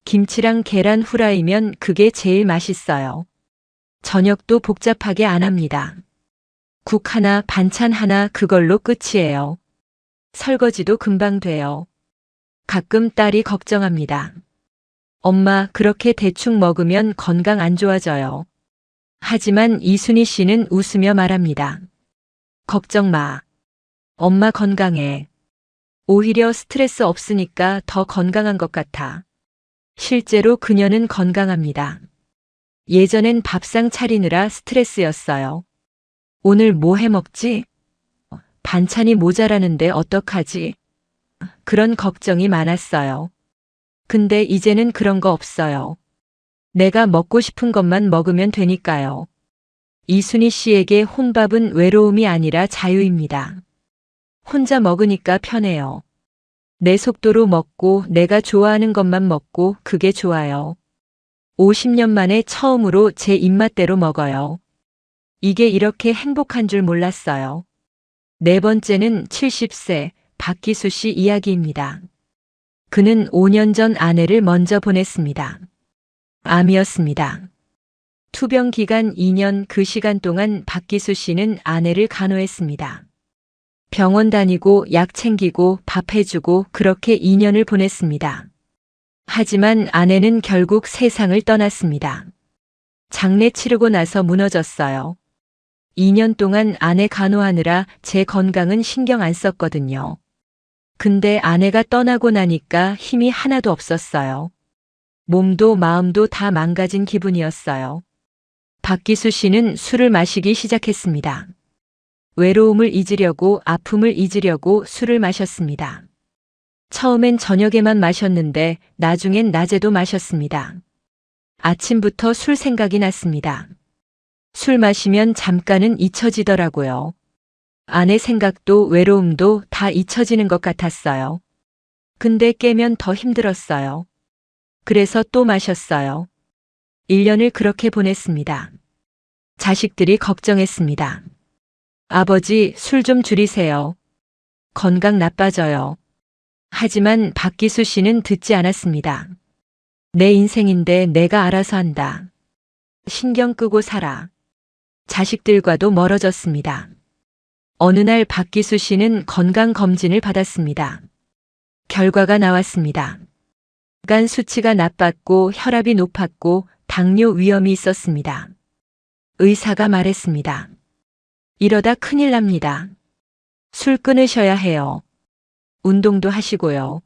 B: 김치랑 계란 후라이면 그게 제일 맛있어요. 저녁도 복잡하게 안 합니다. 국 하나, 반찬 하나 그걸로 끝이에요. 설거지도 금방 돼요. 가끔 딸이 걱정합니다. 엄마, 그렇게 대충 먹으면 건강 안 좋아져요. 하지만 이순희 씨는 웃으며 말합니다. 걱정 마. 엄마 건강해. 오히려 스트레스 없으니까 더 건강한 것 같아. 실제로 그녀는 건강합니다. 예전엔 밥상 차리느라 스트레스였어요. 오늘 뭐 해 먹지? 반찬이 모자라는데 어떡하지? 그런 걱정이 많았어요. 근데 이제는 그런 거 없어요. 내가 먹고 싶은 것만 먹으면 되니까요. 이순희 씨에게 혼밥은 외로움이 아니라 자유입니다. 혼자 먹으니까 편해요. 내 속도로 먹고 내가 좋아하는 것만 먹고 그게 좋아요. 50년 만에 처음으로 제 입맛대로 먹어요. 이게 이렇게 행복한 줄 몰랐어요. 네 번째는 70세 박기수 씨 이야기입니다. 그는 5년 전 아내를 먼저 보냈습니다. 암이었습니다. 투병 기간 2년, 그 시간 동안 박기수 씨는 아내를 간호했습니다. 병원 다니고 약 챙기고 밥 해주고 그렇게 2년을 보냈습니다. 하지만 아내는 결국 세상을 떠났습니다. 장례 치르고 나서 무너졌어요. 2년 동안 아내 간호하느라 제 건강은 신경 안 썼거든요. 근데 아내가 떠나고 나니까 힘이 하나도 없었어요. 몸도 마음도 다 망가진 기분이었어요. 박기수 씨는 술을 마시기 시작했습니다. 외로움을 잊으려고, 아픔을 잊으려고 술을 마셨습니다. 처음엔 저녁에만 마셨는데 나중엔 낮에도 마셨습니다. 아침부터 술 생각이 났습니다. 술 마시면 잠깐은 잊혀지더라고요. 아내 생각도 외로움도 다 잊혀지는 것 같았어요. 근데 깨면 더 힘들었어요. 그래서 또 마셨어요. 1년을 그렇게 보냈습니다. 자식들이 걱정했습니다. 아버지, 술 좀 줄이세요. 건강 나빠져요. 하지만 박기수 씨는 듣지 않았습니다. 내 인생인데 내가 알아서 한다. 신경 끄고 살아. 자식들과도 멀어졌습니다. 어느 날 박기수 씨는 건강검진을 받았습니다. 결과가 나왔습니다. 간 수치가 나빴고 혈압이 높았고 당뇨 위험이 있었습니다. 의사가 말했습니다. 이러다 큰일 납니다. 술 끊으셔야 해요. 운동도 하시고요.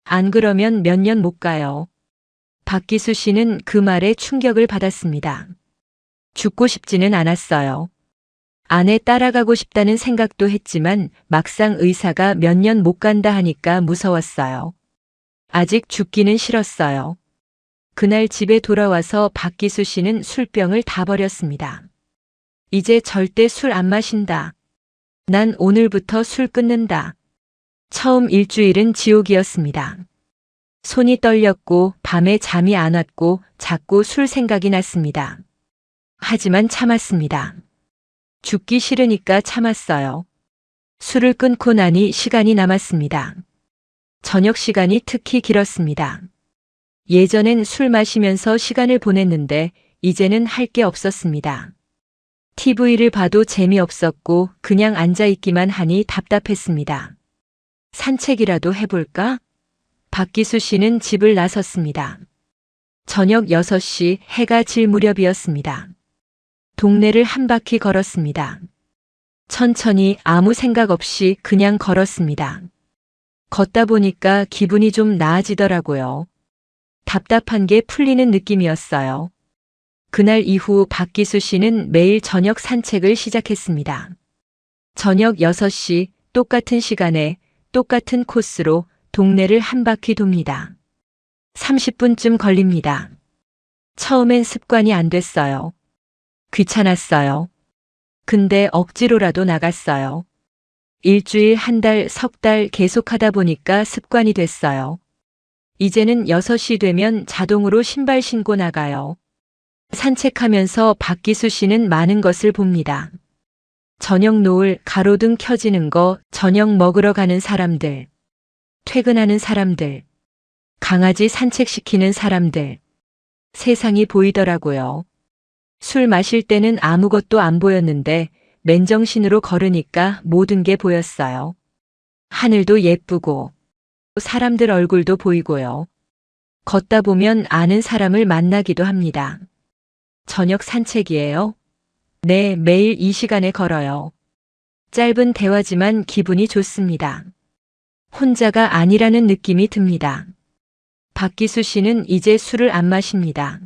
B: 안 그러면 몇 년 못 가요. 박기수 씨는 그 말에 충격을 받았습니다. 죽고 싶지는 않았어요. 아내 따라가고 싶다는 생각도 했지만 막상 의사가 몇 년 못 간다 하니까 무서웠어요. 아직 죽기는 싫었어요. 그날 집에 돌아와서 박기수 씨는 술병을 다 버렸습니다. 이제 절대 술 안 마신다. 난 오늘부터 술 끊는다. 처음 일주일은 지옥이었습니다. 손이 떨렸고 밤에 잠이 안 왔고 자꾸 술 생각이 났습니다. 하지만 참았습니다. 죽기 싫으니까 참았어요. 술을 끊고 나니 시간이 남았습니다. 저녁 시간이 특히 길었습니다. 예전엔 술 마시면서 시간을 보냈는데 이제는 할 게 없었습니다. TV를 봐도 재미없었고 그냥 앉아있기만 하니 답답했습니다. 산책이라도 해볼까? 박기수 씨는 집을 나섰습니다. 저녁 6시 해가 질 무렵이었습니다. 동네를 한 바퀴 걸었습니다. 천천히 아무 생각 없이 그냥 걸었습니다. 걷다 보니까 기분이 좀 나아지더라고요. 답답한 게 풀리는 느낌이었어요. 그날 이후 박기수 씨는 매일 저녁 산책을 시작했습니다. 저녁 6시 똑같은 시간에 똑같은 코스로 동네를 한 바퀴 돕니다. 30분쯤 걸립니다. 처음엔 습관이 안 됐어요. 귀찮았어요. 근데 억지로라도 나갔어요. 일주일, 한 달, 석 달 계속하다 보니까 습관이 됐어요. 이제는 6시 되면 자동으로 신발 신고 나가요. 산책하면서 박기수 씨는 많은 것을 봅니다. 저녁 노을, 가로등 켜지는 거, 저녁 먹으러 가는 사람들, 퇴근하는 사람들, 강아지 산책시키는 사람들. 세상이 보이더라고요. 술 마실 때는 아무것도 안 보였는데 맨정신으로 걸으니까 모든 게 보였어요. 하늘도 예쁘고 사람들 얼굴도 보이고요. 걷다 보면 아는 사람을 만나기도 합니다. 저녁 산책이에요? 네, 매일 이 시간에 걸어요. 짧은 대화지만 기분이 좋습니다. 혼자가 아니라는 느낌이 듭니다. 박기수 씨는 이제 술을 안 마십니다.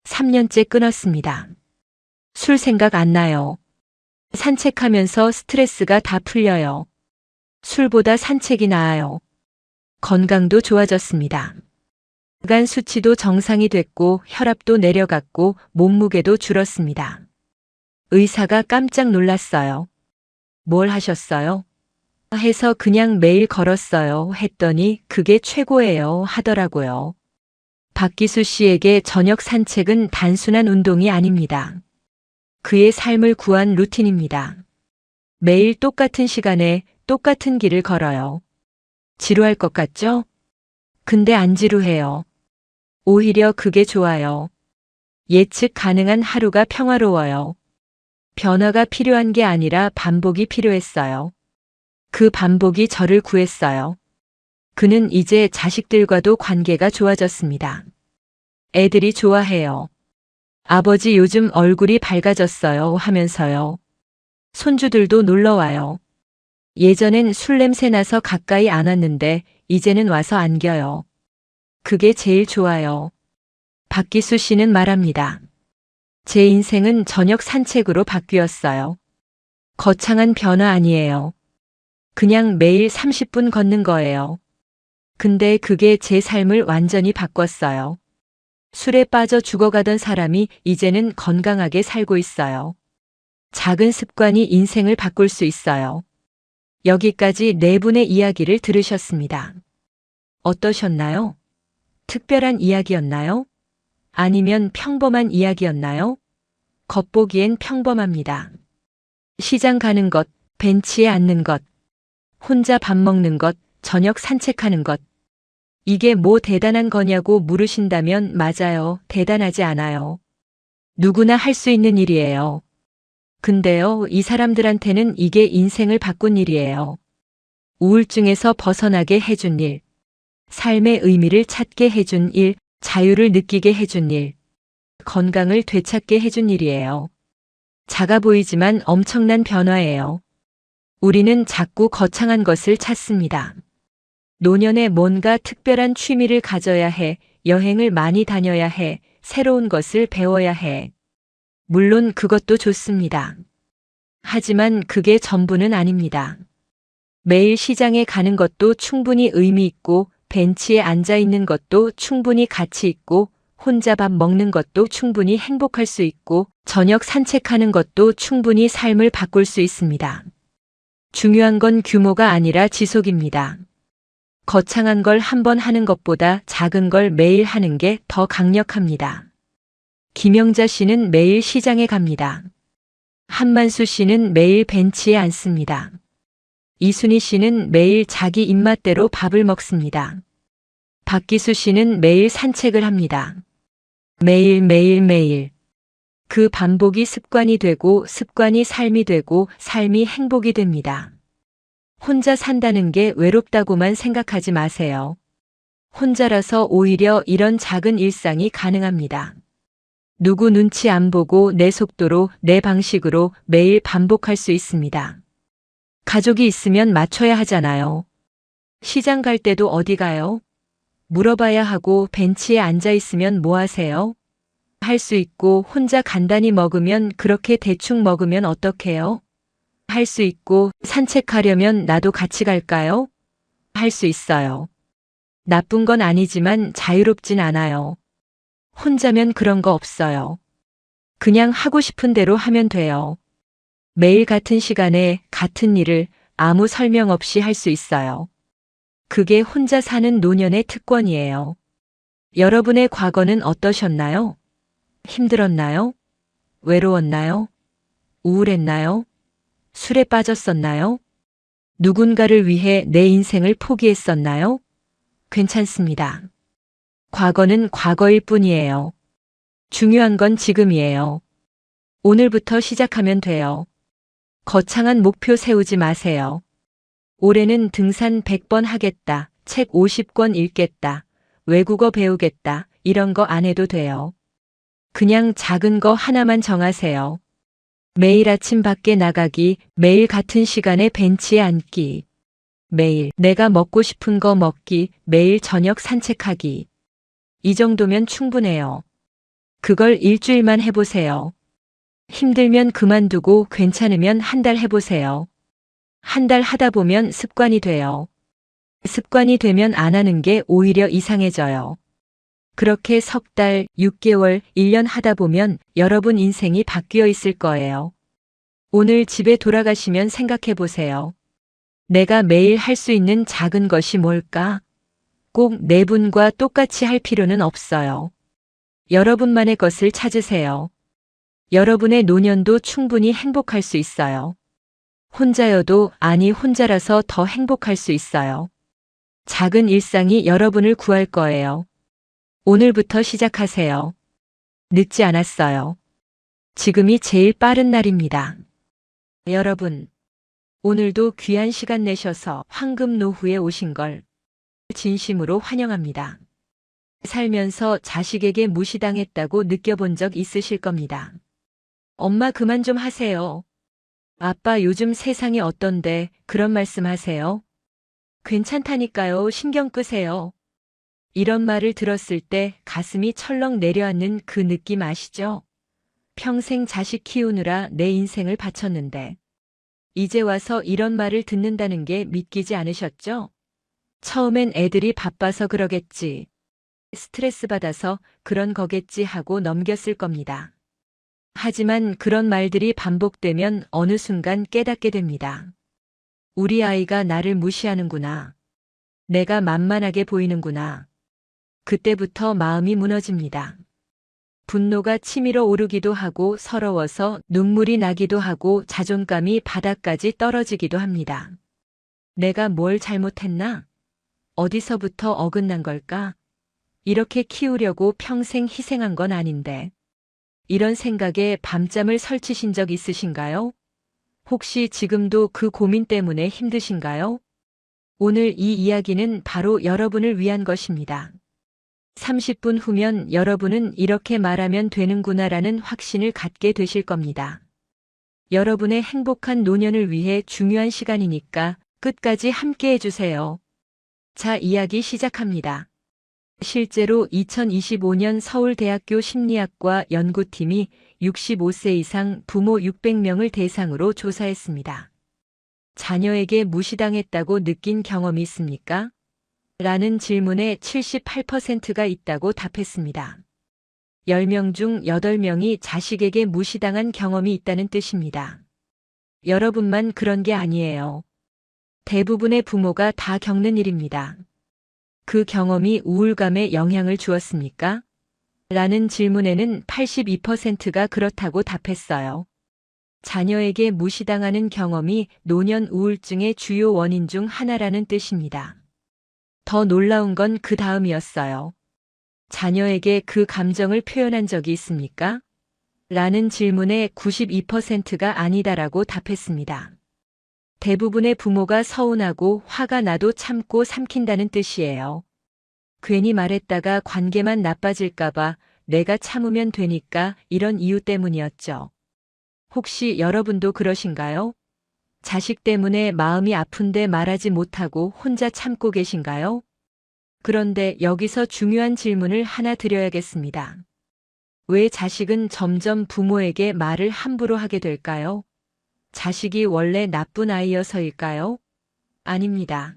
B: 3년째 끊었습니다. 술 생각 안 나요. 산책하면서 스트레스가 다 풀려요. 술보다 산책이 나아요. 건강도 좋아졌습니다. 간 수치도 정상이 됐고 혈압도 내려갔고 몸무게도 줄었습니다. 의사가 깜짝 놀랐어요. 뭘 하셨어요? 해서 그냥 매일 걸었어요 했더니 그게 최고예요 하더라고요. 박기수 씨에게 저녁 산책은 단순한 운동이 아닙니다. 그의 삶을 구한 루틴입니다. 매일 똑같은 시간에 똑같은 길을 걸어요. 지루할 것 같죠? 근데 안 지루해요. 오히려 그게 좋아요. 예측 가능한 하루가 평화로워요. 변화가 필요한 게 아니라 반복이 필요했어요. 그 반복이 저를 구했어요. 그는 이제 자식들과도 관계가 좋아졌습니다. 애들이 좋아해요. 아버지 요즘 얼굴이 밝아졌어요 하면서요. 손주들도 놀러와요. 예전엔 술 냄새 나서 가까이 안 왔는데 이제는 와서 안겨요. 그게 제일 좋아요. 박기수 씨는 말합니다. 제 인생은 저녁 산책으로 바뀌었어요. 거창한 변화 아니에요. 그냥 매일 30분 걷는 거예요. 근데 그게 제 삶을 완전히 바꿨어요. 술에 빠져 죽어가던 사람이 이제는 건강하게 살고 있어요. 작은 습관이 인생을 바꿀 수 있어요. 여기까지 네 분의 이야기를 들으셨습니다. 어떠셨나요? 특별한 이야기였나요? 아니면 평범한 이야기였나요? 겉보기엔 평범합니다. 시장 가는 것, 벤치에 앉는 것, 혼자 밥 먹는 것, 저녁 산책하는 것. 이게 뭐 대단한 거냐고 물으신다면 맞아요. 대단하지 않아요. 누구나 할 수 있는 일이에요. 근데요, 이 사람들한테는 이게 인생을 바꾼 일이에요. 우울증에서 벗어나게 해준 일, 삶의 의미를 찾게 해준 일, 자유를 느끼게 해준 일, 건강을 되찾게 해준 일이에요. 작아 보이지만 엄청난 변화예요. 우리는 자꾸 거창한 것을 찾습니다. 노년에 뭔가 특별한 취미를 가져야 해, 여행을 많이 다녀야 해, 새로운 것을 배워야 해. 물론 그것도 좋습니다. 하지만 그게 전부는 아닙니다. 매일 시장에 가는 것도 충분히 의미 있고, 벤치에 앉아 있는 것도 충분히 가치 있고, 혼자 밥 먹는 것도 충분히 행복할 수 있고, 저녁 산책하는 것도 충분히 삶을 바꿀 수 있습니다. 중요한 건 규모가 아니라 지속입니다. 거창한 걸 한 번 하는 것보다 작은 걸 매일 하는 게 더 강력합니다. 김영자 씨는 매일 시장에 갑니다. 한만수 씨는 매일 벤치에 앉습니다. 이순희 씨는 매일 자기 입맛대로 밥을 먹습니다. 박기수 씨는 매일 산책을 합니다. 매일 매일 매일. 그 반복이 습관이 되고 습관이 삶이 되고 삶이 행복이 됩니다. 혼자 산다는 게 외롭다고만 생각하지 마세요. 혼자라서 오히려 이런 작은 일상이 가능합니다. 누구 눈치 안 보고 내 속도로 내 방식으로 매일 반복할 수 있습니다. 가족이 있으면 맞춰야 하잖아요. 시장 갈 때도 어디 가요? 물어봐야 하고 벤치에 앉아 있으면 뭐 하세요? 할 수 있고 혼자 간단히 먹으면 그렇게 대충 먹으면 어떡해요? 할 수 있고 산책하려면 나도 같이 갈까요? 할 수 있어요. 나쁜 건 아니지만 자유롭진 않아요. 혼자면 그런 거 없어요. 그냥 하고 싶은 대로 하면 돼요. 매일 같은 시간에 같은 일을 아무 설명 없이 할 수 있어요. 그게 혼자 사는 노년의 특권이에요. 여러분의 과거는 어떠셨나요? 힘들었나요? 외로웠나요? 우울했나요? 술에 빠졌었나요? 누군가를 위해 내 인생을 포기했었나요? 괜찮습니다. 과거는 과거일 뿐이에요. 중요한 건 지금이에요. 오늘부터 시작하면 돼요. 거창한 목표 세우지 마세요. 올해는 등산 100번 하겠다. 책 50권 읽겠다, 외국어 배우겠다, 이런 거 안 해도 돼요. 그냥 작은 거 하나만 정하세요. 매일 아침 밖에 나가기, 매일 같은 시간에 벤치에 앉기. 매일 내가 먹고 싶은 거 먹기, 매일 저녁 산책하기. 이 정도면 충분해요. 그걸 일주일만 해보세요. 힘들면 그만두고 괜찮으면 한 달 해보세요. 한 달 하다 보면 습관이 돼요. 습관이 되면 안 하는 게 오히려 이상해져요. 그렇게 석 달, 6개월, 1년 하다 보면 여러분 인생이 바뀌어 있을 거예요. 오늘 집에 돌아가시면 생각해 보세요. 내가 매일 할 수 있는 작은 것이 뭘까? 꼭 네 분과 똑같이 할 필요는 없어요. 여러분만의 것을 찾으세요. 여러분의 노년도 충분히 행복할 수 있어요. 혼자여도, 아니 혼자라서 더 행복할 수 있어요. 작은 일상이 여러분을 구할 거예요. 오늘부터 시작하세요. 늦지 않았어요. 지금이 제일 빠른 날입니다. 여러분, 오늘도 귀한 시간 내셔서 황금 노후에 오신 걸 진심으로 환영합니다. 살면서 자식에게 무시당했다고 느껴본 적 있으실 겁니다. 엄마 그만 좀 하세요. 아빠 요즘 세상이 어떤데 그런 말씀 하세요? 괜찮다니까요. 신경 끄세요. 이런 말을 들었을 때 가슴이 철렁 내려앉는 그 느낌 아시죠? 평생 자식 키우느라 내 인생을 바쳤는데 이제 와서 이런 말을 듣는다는 게 믿기지 않으셨죠? 처음엔 애들이 바빠서 그러겠지. 스트레스 받아서 그런 거겠지 하고 넘겼을 겁니다. 하지만 그런 말들이 반복되면 어느 순간 깨닫게 됩니다. 우리 아이가 나를 무시하는구나. 내가 만만하게 보이는구나. 그때부터 마음이 무너집니다. 분노가 치밀어 오르기도 하고 서러워서 눈물이 나기도 하고 자존감이 바닥까지 떨어지기도 합니다. 내가 뭘 잘못했나? 어디서부터 어긋난 걸까? 이렇게 키우려고 평생 희생한 건 아닌데. 이런 생각에 밤잠을 설치신 적 있으신가요? 혹시 지금도 그 고민 때문에 힘드신가요? 오늘 이 이야기는 바로 여러분을 위한 것입니다. 30분 후면 여러분은 이렇게 말하면 되는구나라는 확신을 갖게 되실 겁니다. 여러분의 행복한 노년을 위해 중요한 시간이니까 끝까지 함께 해주세요. 자, 이야기 시작합니다. 실제로 2025년 서울대학교 심리학과 연구팀이 65세 이상 부모 600명을 대상으로 조사했습니다. 자녀에게 무시당했다고 느낀 경험이 있습니까? 라는 질문에 78%가 있다고 답했습니다. 10명 중 8명이 자식에게 무시당한 경험이 있다는 뜻입니다. 여러분만 그런 게 아니에요. 대부분의 부모가 다 겪는 일입니다. 그 경험이 우울감에 영향을 주었습니까? 라는 질문에는 82%가 그렇다고 답했어요. 자녀에게 무시당하는 경험이 노년 우울증의 주요 원인 중 하나라는 뜻입니다. 더 놀라운 건 그 다음이었어요. 자녀에게 그 감정을 표현한 적이 있습니까? 라는 질문에 92%가 아니다라고 답했습니다. 대부분의 부모가 서운하고 화가 나도 참고 삼킨다는 뜻이에요. 괜히 말했다가 관계만 나빠질까봐 내가 참으면 되니까 이런 이유 때문이었죠. 혹시 여러분도 그러신가요? 자식 때문에 마음이 아픈데 말하지 못하고 혼자 참고 계신가요? 그런데 여기서 중요한 질문을 하나 드려야겠습니다. 왜 자식은 점점 부모에게 말을 함부로 하게 될까요? 자식이 원래 나쁜 아이여서일까요? 아닙니다.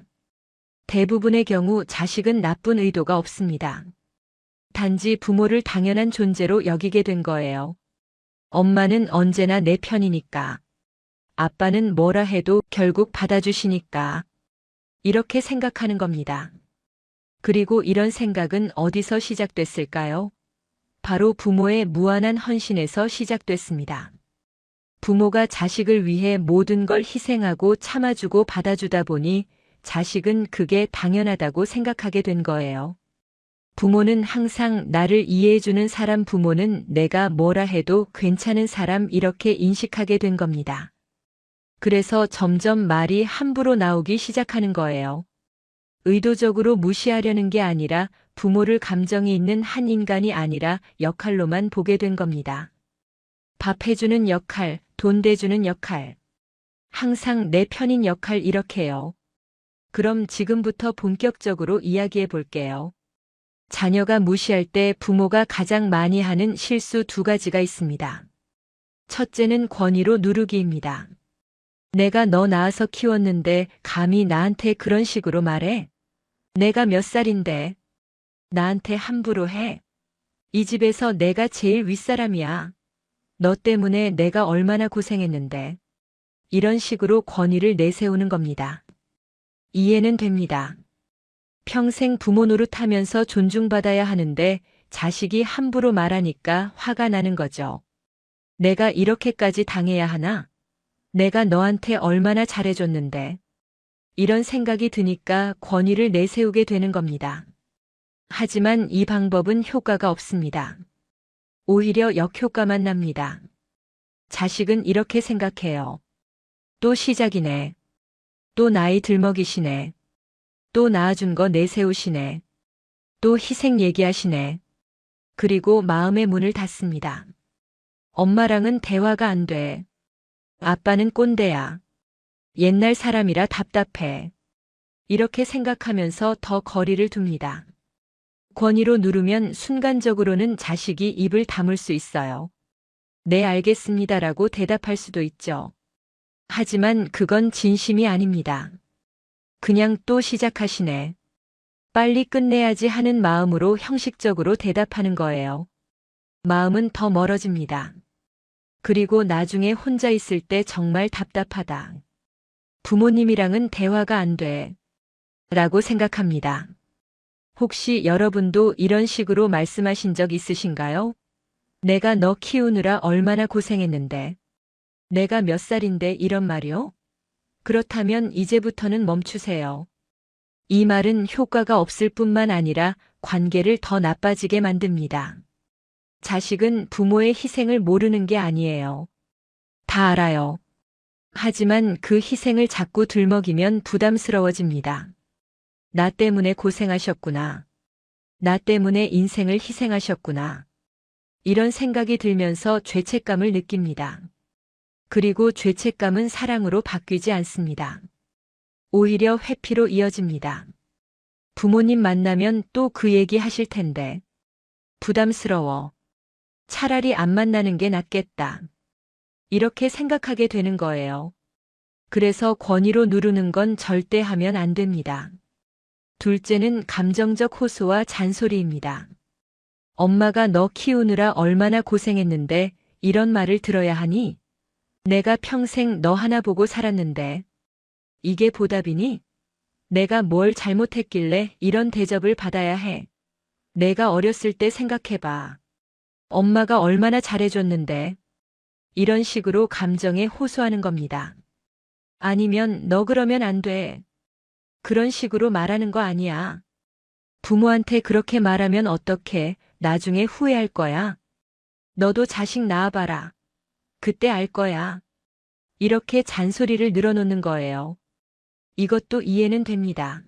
B: 대부분의 경우 자식은 나쁜 의도가 없습니다. 단지 부모를 당연한 존재로 여기게 된 거예요. 엄마는 언제나 내 편이니까. 아빠는 뭐라 해도 결국 받아주시니까. 이렇게 생각하는 겁니다. 그리고 이런 생각은 어디서 시작됐을까요? 바로 부모의 무한한 헌신에서 시작됐습니다. 부모가 자식을 위해 모든 걸 희생하고 참아주고 받아주다 보니 자식은 그게 당연하다고 생각하게 된 거예요. 부모는 항상 나를 이해해주는 사람, 부모는 내가 뭐라 해도 괜찮은 사람, 이렇게 인식하게 된 겁니다. 그래서 점점 말이 함부로 나오기 시작하는 거예요. 의도적으로 무시하려는 게 아니라 부모를 감정이 있는 한 인간이 아니라 역할로만 보게 된 겁니다. 밥 해주는 역할, 돈 대주는 역할. 항상 내 편인 역할 이렇게요. 그럼 지금부터 본격적으로 이야기해 볼게요. 자녀가 무시할 때 부모가 가장 많이 하는 실수 두 가지가 있습니다. 첫째는 권위로 누르기입니다. 내가 너 낳아서 키웠는데 감히 나한테 그런 식으로 말해? 내가 몇 살인데? 나한테 함부로 해? 이 집에서 내가 제일 윗사람이야. 너 때문에 내가 얼마나 고생했는데. 이런 식으로 권위를 내세우는 겁니다. 이해는 됩니다. 평생 부모 노릇하면서 존중받아야 하는데 자식이 함부로 말하니까 화가 나는 거죠. 내가 이렇게까지 당해야 하나? 내가 너한테 얼마나 잘해줬는데. 이런 생각이 드니까 권위를 내세우게 되는 겁니다. 하지만 이 방법은 효과가 없습니다. 오히려 역효과만 납니다. 자식은 이렇게 생각해요. 또 시작이네. 또 나이 들먹이시네. 또 낳아준 거 내세우시네. 또 희생 얘기하시네. 그리고 마음의 문을 닫습니다. 엄마랑은 대화가 안 돼. 아빠는 꼰대야. 옛날 사람이라 답답해. 이렇게 생각하면서 더 거리를 둡니다. 권위로 누르면 순간적으로는 자식이 입을 다물 수 있어요. 네, 알겠습니다라고 대답할 수도 있죠. 하지만 그건 진심이 아닙니다. 그냥 또 시작하시네. 빨리 끝내야지 하는 마음으로 형식적으로 대답하는 거예요. 마음은 더 멀어집니다. 그리고 나중에 혼자 있을 때 정말 답답하다. 부모님이랑은 대화가 안 돼. 라고 생각합니다. 혹시 여러분도 이런 식으로 말씀하신 적 있으신가요? 내가 너 키우느라 얼마나 고생했는데. 내가 몇 살인데 이런 말이요? 그렇다면 이제부터는 멈추세요. 이 말은 효과가 없을 뿐만 아니라 관계를 더 나빠지게 만듭니다. 자식은 부모의 희생을 모르는 게 아니에요. 다 알아요. 하지만 그 희생을 자꾸 들먹이면 부담스러워집니다. 나 때문에 고생하셨구나. 나 때문에 인생을 희생하셨구나. 이런 생각이 들면서 죄책감을 느낍니다. 그리고 죄책감은 사랑으로 바뀌지 않습니다. 오히려 회피로 이어집니다. 부모님 만나면 또 그 얘기 하실 텐데. 부담스러워. 차라리 안 만나는 게 낫겠다. 이렇게 생각하게 되는 거예요. 그래서 권위로 누르는 건 절대 하면 안 됩니다. 둘째는 감정적 호소와 잔소리입니다. 엄마가 너 키우느라 얼마나 고생했는데 이런 말을 들어야 하니? 내가 평생 너 하나 보고 살았는데. 이게 보답이니? 내가 뭘 잘못했길래 이런 대접을 받아야 해. 내가 어렸을 때 생각해봐. 엄마가 얼마나 잘해줬는데. 이런 식으로 감정에 호소하는 겁니다. 아니면 너 그러면 안 돼. 그런 식으로 말하는 거 아니야. 부모한테 그렇게 말하면 어떡해. 나중에 후회할 거야. 너도 자식 낳아봐라. 그때 알 거야. 이렇게 잔소리를 늘어놓는 거예요. 이것도 이해는 됩니다.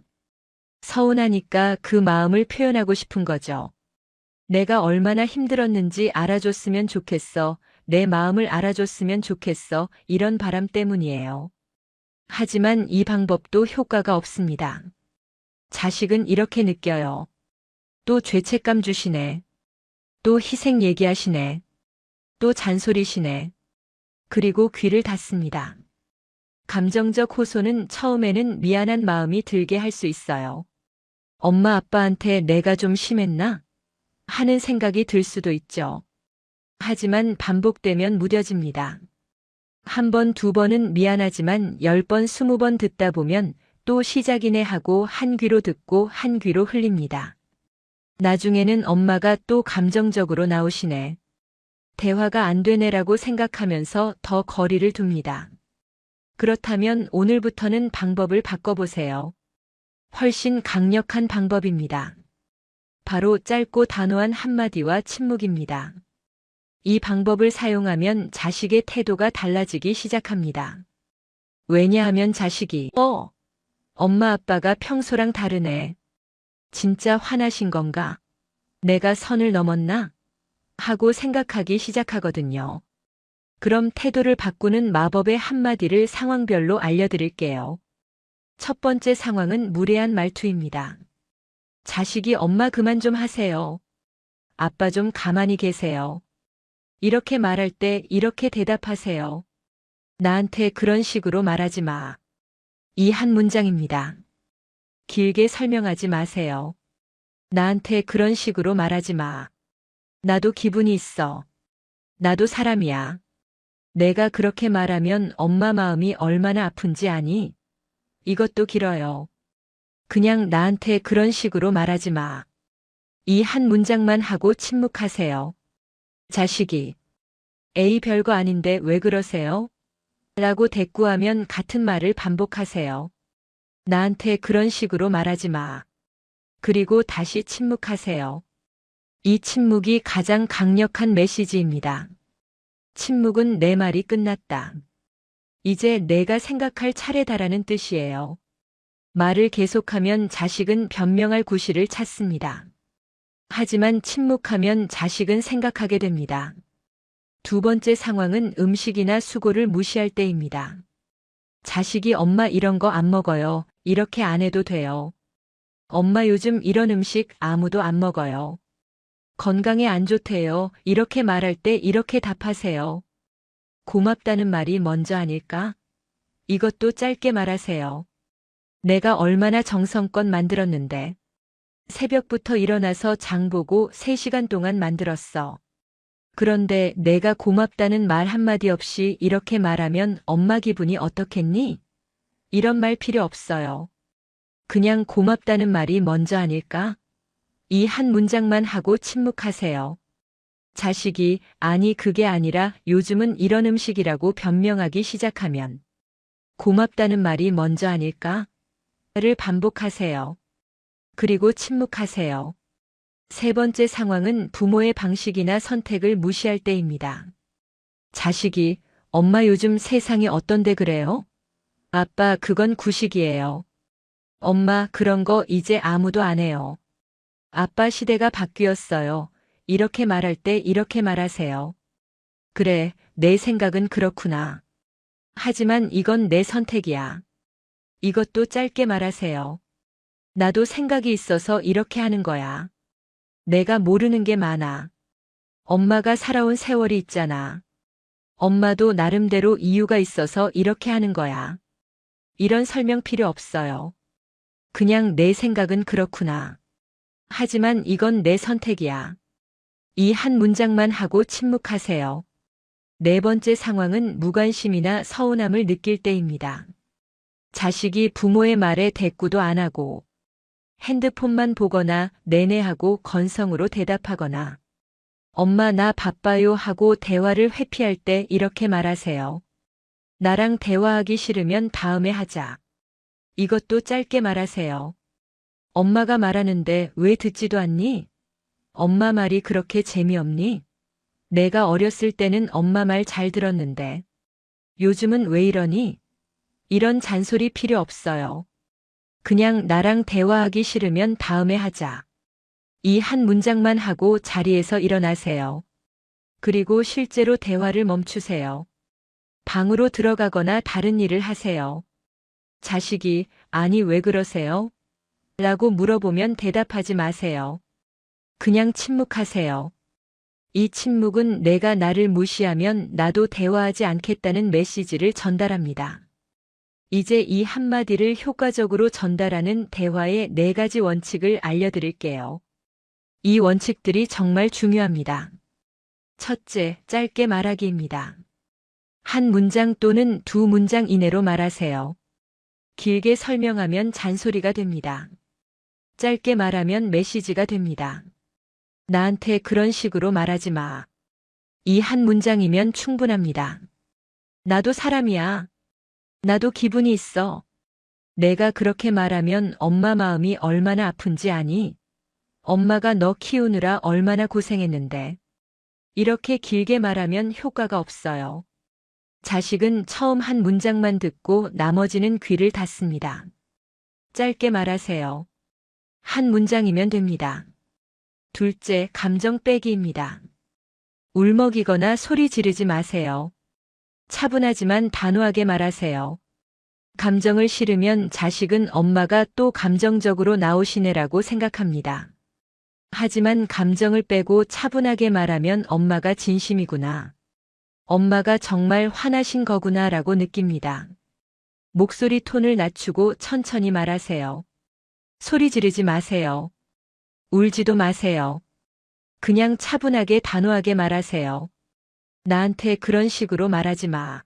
B: 서운하니까 그 마음을 표현하고 싶은 거죠. 내가 얼마나 힘들었는지 알아줬으면 좋겠어. 내 마음을 알아줬으면 좋겠어. 이런 바람 때문이에요. 하지만 이 방법도 효과가 없습니다. 자식은 이렇게 느껴요. 또 죄책감 주시네. 또 희생 얘기하시네. 또 잔소리시네. 그리고 귀를 닫습니다. 감정적 호소는 처음에는 미안한 마음이 들게 할 수 있어요. 엄마 아빠한테 내가 좀 심했나? 하는 생각이 들 수도 있죠. 하지만 반복되면 무뎌집니다. 한 번, 두 번은 미안하지만 10번, 20번 듣다 보면 또 시작이네 하고 한 귀로 듣고 한 귀로 흘립니다. 나중에는 엄마가 또 감정적으로 나오시네. 대화가 안 되네라고 생각하면서 더 거리를 둡니다. 그렇다면 오늘부터는 방법을 바꿔보세요. 훨씬 강력한 방법입니다. 바로 짧고 단호한 한마디와 침묵입니다. 이 방법을 사용하면 자식의 태도가 달라지기 시작합니다. 왜냐하면 자식이 엄마 아빠가 평소랑 다르네. 진짜 화나신 건가? 내가 선을 넘었나? 하고 생각하기 시작하거든요. 그럼 태도를 바꾸는 마법의 한마디를 상황별로 알려드릴게요. 첫 번째 상황은 무례한 말투입니다. 자식이 엄마 그만 좀 하세요. 아빠 좀 가만히 계세요. 이렇게 말할 때 이렇게 대답하세요. 나한테 그런 식으로 말하지 마. 이 한 문장입니다. 길게 설명하지 마세요. 나한테 그런 식으로 말하지 마. 나도 기분이 있어. 나도 사람이야. 내가 그렇게 말하면 엄마 마음이 얼마나 아픈지 아니? 이것도 길어요. 그냥 나한테 그런 식으로 말하지 마. 이 한 문장만 하고 침묵하세요. 자식이 에이 별거 아닌데 왜 그러세요? 라고 대꾸하면 같은 말을 반복하세요. 나한테 그런 식으로 말하지 마. 그리고 다시 침묵하세요. 이 침묵이 가장 강력한 메시지입니다. 침묵은 내 말이 끝났다. 이제 내가 생각할 차례다라는 뜻이에요. 말을 계속하면 자식은 변명할 구실을 찾습니다. 하지만 침묵하면 자식은 생각하게 됩니다. 두 번째 상황은 음식이나 수고를 무시할 때입니다. 자식이 엄마 이런 거 안 먹어요. 이렇게 안 해도 돼요. 엄마 요즘 이런 음식 아무도 안 먹어요. 건강에 안 좋대요. 이렇게 말할 때 이렇게 답하세요. 고맙다는 말이 먼저 아닐까? 이것도 짧게 말하세요. 내가 얼마나 정성껏 만들었는데. 새벽부터 일어나서 장 보고 3시간 동안 만들었어. 그런데 내가 고맙다는 말 한마디 없이 이렇게 말하면 엄마 기분이 어떻겠니? 이런 말 필요 없어요. 그냥 고맙다는 말이 먼저 아닐까? 이 한 문장만 하고 침묵하세요. 자식이 아니 그게 아니라 요즘은 이런 음식이라고 변명하기 시작하면 고맙다는 말이 먼저 아닐까? 를 반복하세요. 그리고 침묵하세요. 세 번째 상황은 부모의 방식이나 선택을 무시할 때입니다. 자식이 엄마 요즘 세상이 어떤데 그래요? 아빠 그건 구식이에요. 엄마 그런 거 이제 아무도 안 해요. 아빠 시대가 바뀌었어요. 이렇게 말할 때 이렇게 말하세요. 그래, 내 생각은 그렇구나. 하지만 이건 내 선택이야. 이것도 짧게 말하세요. 나도 생각이 있어서 이렇게 하는 거야. 내가 모르는 게 많아. 엄마가 살아온 세월이 있잖아. 엄마도 나름대로 이유가 있어서 이렇게 하는 거야. 이런 설명 필요 없어요. 그냥 내 생각은 그렇구나. 하지만 이건 내 선택이야. 이 한 문장만 하고 침묵하세요. 네 번째 상황은 무관심이나 서운함을 느낄 때입니다. 자식이 부모의 말에 대꾸도 안 하고 핸드폰만 보거나 내내하고 건성으로 대답하거나 엄마 나 바빠요 하고 대화를 회피할 때 이렇게 말하세요. 나랑 대화하기 싫으면 다음에 하자. 이것도 짧게 말하세요. 엄마가 말하는데 왜 듣지도 않니? 엄마 말이 그렇게 재미없니? 내가 어렸을 때는 엄마 말 잘 들었는데 요즘은 왜 이러니? 이런 잔소리 필요 없어요. 그냥 나랑 대화하기 싫으면 다음에 하자. 이 한 문장만 하고 자리에서 일어나세요. 그리고 실제로 대화를 멈추세요. 방으로 들어가거나 다른 일을 하세요. 자식이 아니 왜 그러세요? 라고 물어보면 대답하지 마세요. 그냥 침묵하세요. 이 침묵은 내가 나를 무시하면 나도 대화하지 않겠다는 메시지를 전달합니다. 이제 이 한마디를 효과적으로 전달하는 대화의 4가지 원칙을 알려드릴게요. 이 원칙들이 정말 중요합니다. 첫째, 짧게 말하기입니다. 한 문장 또는 2문장 이내로 말하세요. 길게 설명하면 잔소리가 됩니다. 짧게 말하면 메시지가 됩니다. 나한테 그런 식으로 말하지 마. 이 한 문장이면 충분합니다. 나도 사람이야. 나도 기분이 있어. 내가 그렇게 말하면 엄마 마음이 얼마나 아픈지 아니? 엄마가 너 키우느라 얼마나 고생했는데. 이렇게 길게 말하면 효과가 없어요. 자식은 처음 한 문장만 듣고 나머지는 귀를 닫습니다. 짧게 말하세요. 한 문장이면 됩니다. 둘째, 감정 빼기입니다. 울먹이거나 소리 지르지 마세요. 차분하지만 단호하게 말하세요. 감정을 실으면 자식은 엄마가 또 감정적으로 나오시네라고 생각합니다. 하지만 감정을 빼고 차분하게 말하면 엄마가 진심이구나. 엄마가 정말 화나신 거구나 라고 느낍니다. 목소리 톤을 낮추고 천천히 말하세요. 소리 지르지 마세요. 울지도 마세요. 그냥 차분하게 단호하게 말하세요. 나한테 그런 식으로 말하지 마.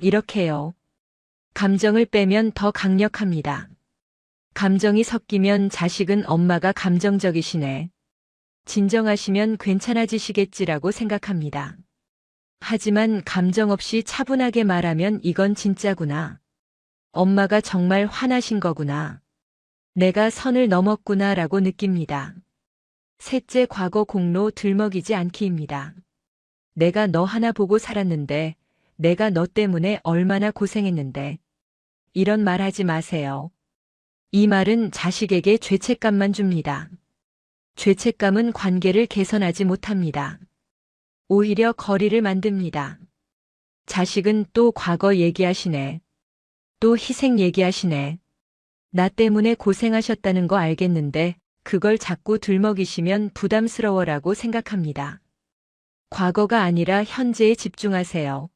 B: 이렇게요. 감정을 빼면 더 강력합니다. 감정이 섞이면 자식은 엄마가 감정적이시네. 진정하시면 괜찮아지시겠지라고 생각합니다. 하지만 감정 없이 차분하게 말하면 이건 진짜구나. 엄마가 정말 화나신 거구나. 내가 선을 넘었구나 라고 느낍니다. 셋째, 과거 공로 들먹이지 않기입니다. 내가 너 하나 보고 살았는데, 내가 너 때문에 얼마나 고생했는데. 이런 말 하지 마세요. 이 말은 자식에게 죄책감만 줍니다. 죄책감은 관계를 개선하지 못합니다. 오히려 거리를 만듭니다. 자식은 또 과거 얘기하시네. 또 희생 얘기하시네. 나 때문에 고생하셨다는 거 알겠는데 그걸 자꾸 들먹이시면 부담스러워라고 생각합니다. 과거가 아니라 현재에 집중하세요.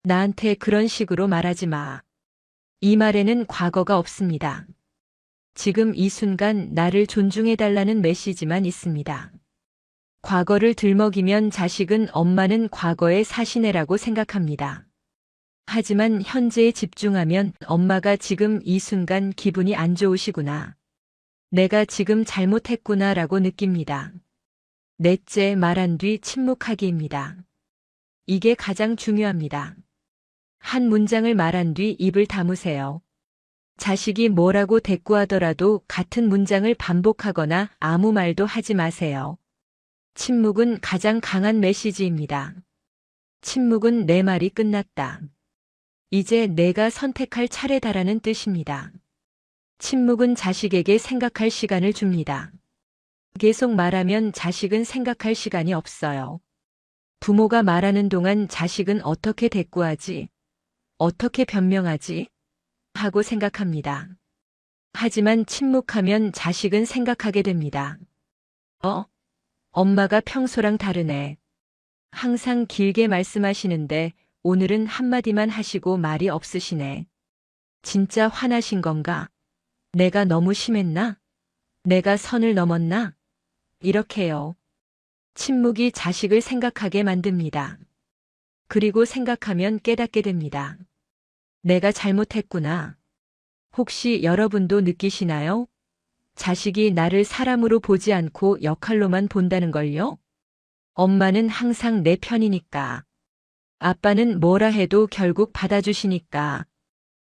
B: 나한테 그런 식으로 말하지 마. 이 말에는 과거가 없습니다. 지금 이 순간 나를 존중해달라는 메시지만 있습니다. 과거를 들먹이면 자식은 엄마는 과거의 사시네라고 생각합니다. 하지만 현재에 집중하면 엄마가 지금 이 순간 기분이 안 좋으시구나. 내가 지금 잘못했구나 라고 느낍니다. 넷째, 말한 뒤 침묵하기입니다. 이게 가장 중요합니다. 한 문장을 말한 뒤 입을 다무세요. 자식이 뭐라고 대꾸하더라도 같은 문장을 반복하거나 아무 말도 하지 마세요. 침묵은 가장 강한 메시지입니다. 침묵은 내 말이 끝났다. 이제 내가 선택할 차례다라는 뜻입니다. 침묵은 자식에게 생각할 시간을 줍니다. 계속 말하면 자식은 생각할 시간이 없어요. 부모가 말하는 동안 자식은 어떻게 대꾸하지? 어떻게 변명하지? 하고 생각합니다. 하지만 침묵하면 자식은 생각하게 됩니다. 엄마가 평소랑 다르네. 항상 길게 말씀하시는데 오늘은 한마디만 하시고 말이 없으시네. 진짜 화나신 건가? 내가 너무 심했나? 내가 선을 넘었나? 이렇게요. 침묵이 자식을 생각하게 만듭니다. 그리고 생각하면 깨닫게 됩니다. 내가 잘못했구나. 혹시 여러분도 느끼시나요? 자식이 나를 사람으로 보지 않고 역할로만 본다는 걸요? 엄마는 항상 내 편이니까. 아빠는 뭐라 해도 결국 받아주시니까.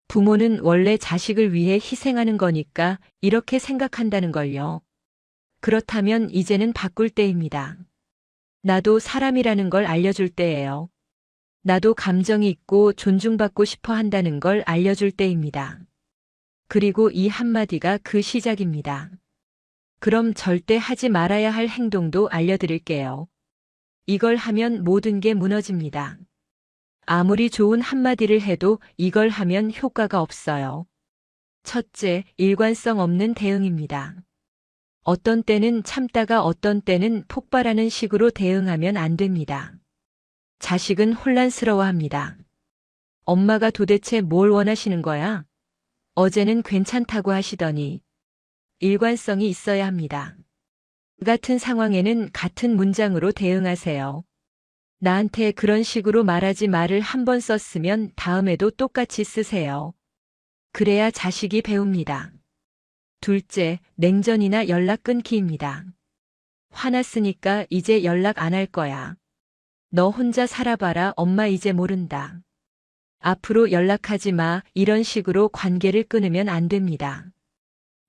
B: 부모는 원래 자식을 위해 희생하는 거니까 이렇게 생각한다는 걸요. 그렇다면 이제는 바꿀 때입니다. 나도 사람이라는 걸 알려줄 때예요. 나도 감정이 있고 존중받고 싶어 한다는 걸 알려줄 때입니다. 그리고 이 한마디가 그 시작입니다. 그럼 절대 하지 말아야 할 행동도 알려드릴게요. 이걸 하면 모든 게 무너집니다. 아무리 좋은 한마디를 해도 이걸 하면 효과가 없어요. 첫째, 일관성 없는 대응입니다. 어떤 때는 참다가 어떤 때는 폭발하는 식으로 대응하면 안 됩니다. 자식은 혼란스러워합니다. 엄마가 도대체 뭘 원하시는 거야? 어제는 괜찮다고 하시더니. 일관성이 있어야 합니다. 같은 상황에는 같은 문장으로 대응하세요. 나한테 그런 식으로 말하지 말을 한 번 썼으면 다음에도 똑같이 쓰세요. 그래야 자식이 배웁니다. 둘째, 냉전이나 연락 끊기입니다. 화났으니까 이제 연락 안 할 거야. 너 혼자 살아봐라. 엄마 이제 모른다. 앞으로 연락하지 마. 이런 식으로 관계를 끊으면 안 됩니다.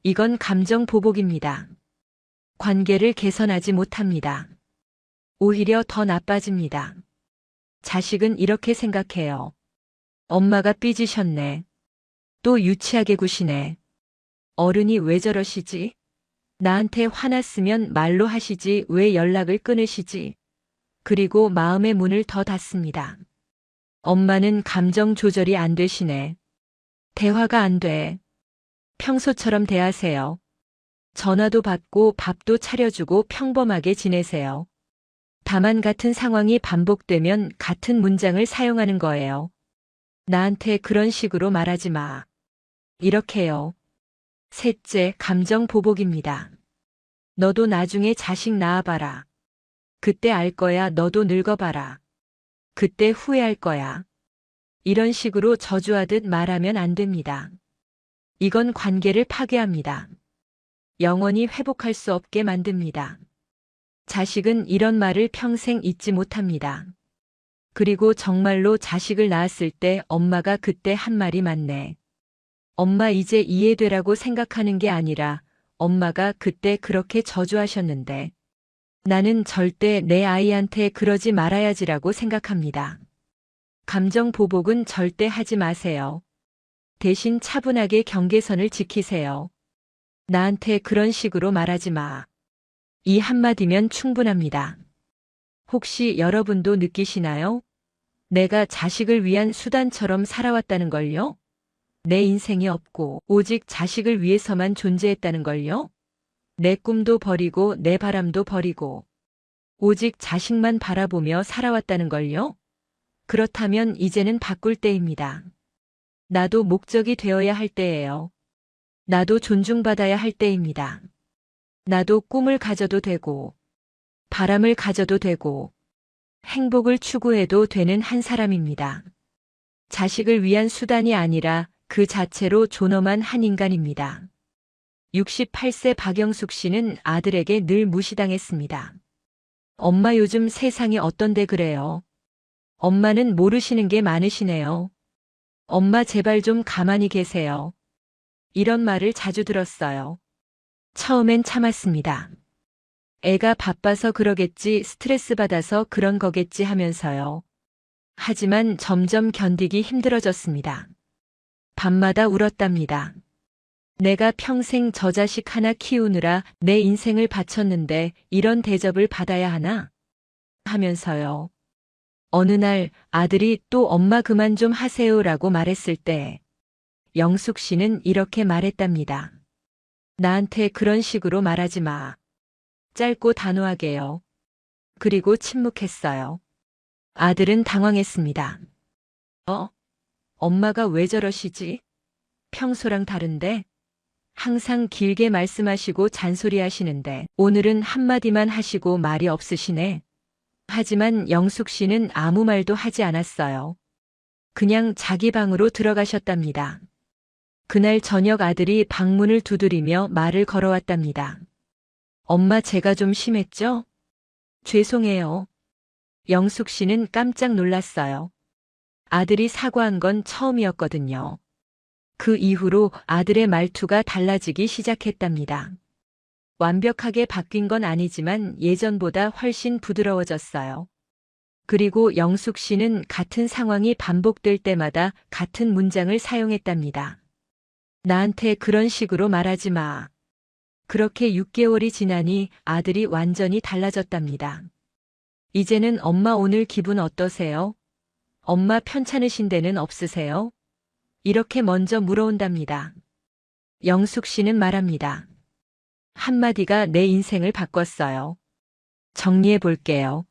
B: 이건 감정 보복입니다. 관계를 개선하지 못합니다. 오히려 더 나빠집니다. 자식은 이렇게 생각해요. 엄마가 삐지셨네. 또 유치하게 구시네. 어른이 왜 저러시지? 나한테 화났으면 말로 하시지 왜 연락을 끊으시지? 그리고 마음의 문을 더 닫습니다. 엄마는 감정 조절이 안 되시네. 대화가 안 돼. 평소처럼 대하세요. 전화도 받고 밥도 차려주고 평범하게 지내세요. 다만 같은 상황이 반복되면 같은 문장을 사용하는 거예요. 나한테 그런 식으로 말하지 마. 이렇게요. 셋째, 감정 보복입니다. 너도 나중에 자식 낳아봐라. 그때 알 거야. 너도 늙어봐라. 그때 후회할 거야. 이런 식으로 저주하듯 말하면 안 됩니다. 이건 관계를 파괴합니다. 영원히 회복할 수 없게 만듭니다. 자식은 이런 말을 평생 잊지 못합니다. 그리고 정말로 자식을 낳았을 때 엄마가 그때 한 말이 맞네. 엄마 이제 이해되라고 생각하는 게 아니라 엄마가 그때 그렇게 저주하셨는데 나는 절대 내 아이한테 그러지 말아야지라고 생각합니다. 감정 보복은 절대 하지 마세요. 대신 차분하게 경계선을 지키세요. 나한테 그런 식으로 말하지 마. 이 한마디면 충분합니다. 혹시 여러분도 느끼시나요? 내가 자식을 위한 수단처럼 살아왔다는 걸요? 내 인생이 없고 오직 자식을 위해서만 존재했다는 걸요? 내 꿈도 버리고 내 바람도 버리고 오직 자식만 바라보며 살아왔다는 걸요? 그렇다면 이제는 바꿀 때입니다. 나도 목적이 되어야 할 때예요. 나도 존중받아야 할 때입니다. 나도 꿈을 가져도 되고, 바람을 가져도 되고, 행복을 추구해도 되는 한 사람입니다. 자식을 위한 수단이 아니라 그 자체로 존엄한 한 인간입니다. 68세 박영숙 씨는 아들에게 늘 무시당했습니다. 엄마 요즘 세상이 어떤데 그래요? 엄마는 모르시는 게 많으시네요. 엄마 제발 좀 가만히 계세요. 이런 말을 자주 들었어요. 처음엔 참았습니다. 애가 바빠서 그러겠지, 스트레스 받아서 그런 거겠지 하면서요. 하지만 점점 견디기 힘들어졌습니다. 밤마다 울었답니다. 내가 평생 저 자식 하나 키우느라 내 인생을 바쳤는데 이런 대접을 받아야 하나? 하면서요. 어느 날 아들이 또 엄마 그만 좀 하세요라고 말했을 때 영숙 씨는 이렇게 말했답니다. 나한테 그런 식으로 말하지 마. 짧고 단호하게요. 그리고 침묵했어요. 아들은 당황했습니다. 엄마가 왜 저러시지? 평소랑 다른데? 항상 길게 말씀하시고 잔소리하시는데 오늘은 한마디만 하시고 말이 없으시네. 하지만 영숙 씨는 아무 말도 하지 않았어요. 그냥 자기 방으로 들어가셨답니다. 그날 저녁 아들이 방문을 두드리며 말을 걸어왔답니다. 엄마 제가 좀 심했죠? 죄송해요. 영숙 씨는 깜짝 놀랐어요. 아들이 사과한 건 처음이었거든요. 그 이후로 아들의 말투가 달라지기 시작했답니다. 완벽하게 바뀐 건 아니지만 예전보다 훨씬 부드러워졌어요. 그리고 영숙 씨는 같은 상황이 반복될 때마다 같은 문장을 사용했답니다. 나한테 그런 식으로 말하지 마. 그렇게 6개월이 지나니 아들이 완전히 달라졌답니다. 이제는 엄마 오늘 기분 어떠세요? 엄마 편찮으신 데는 없으세요? 이렇게 먼저 물어온답니다. 영숙 씨는 말합니다. 한마디가 내 인생을 바꿨어요. 정리해 볼게요.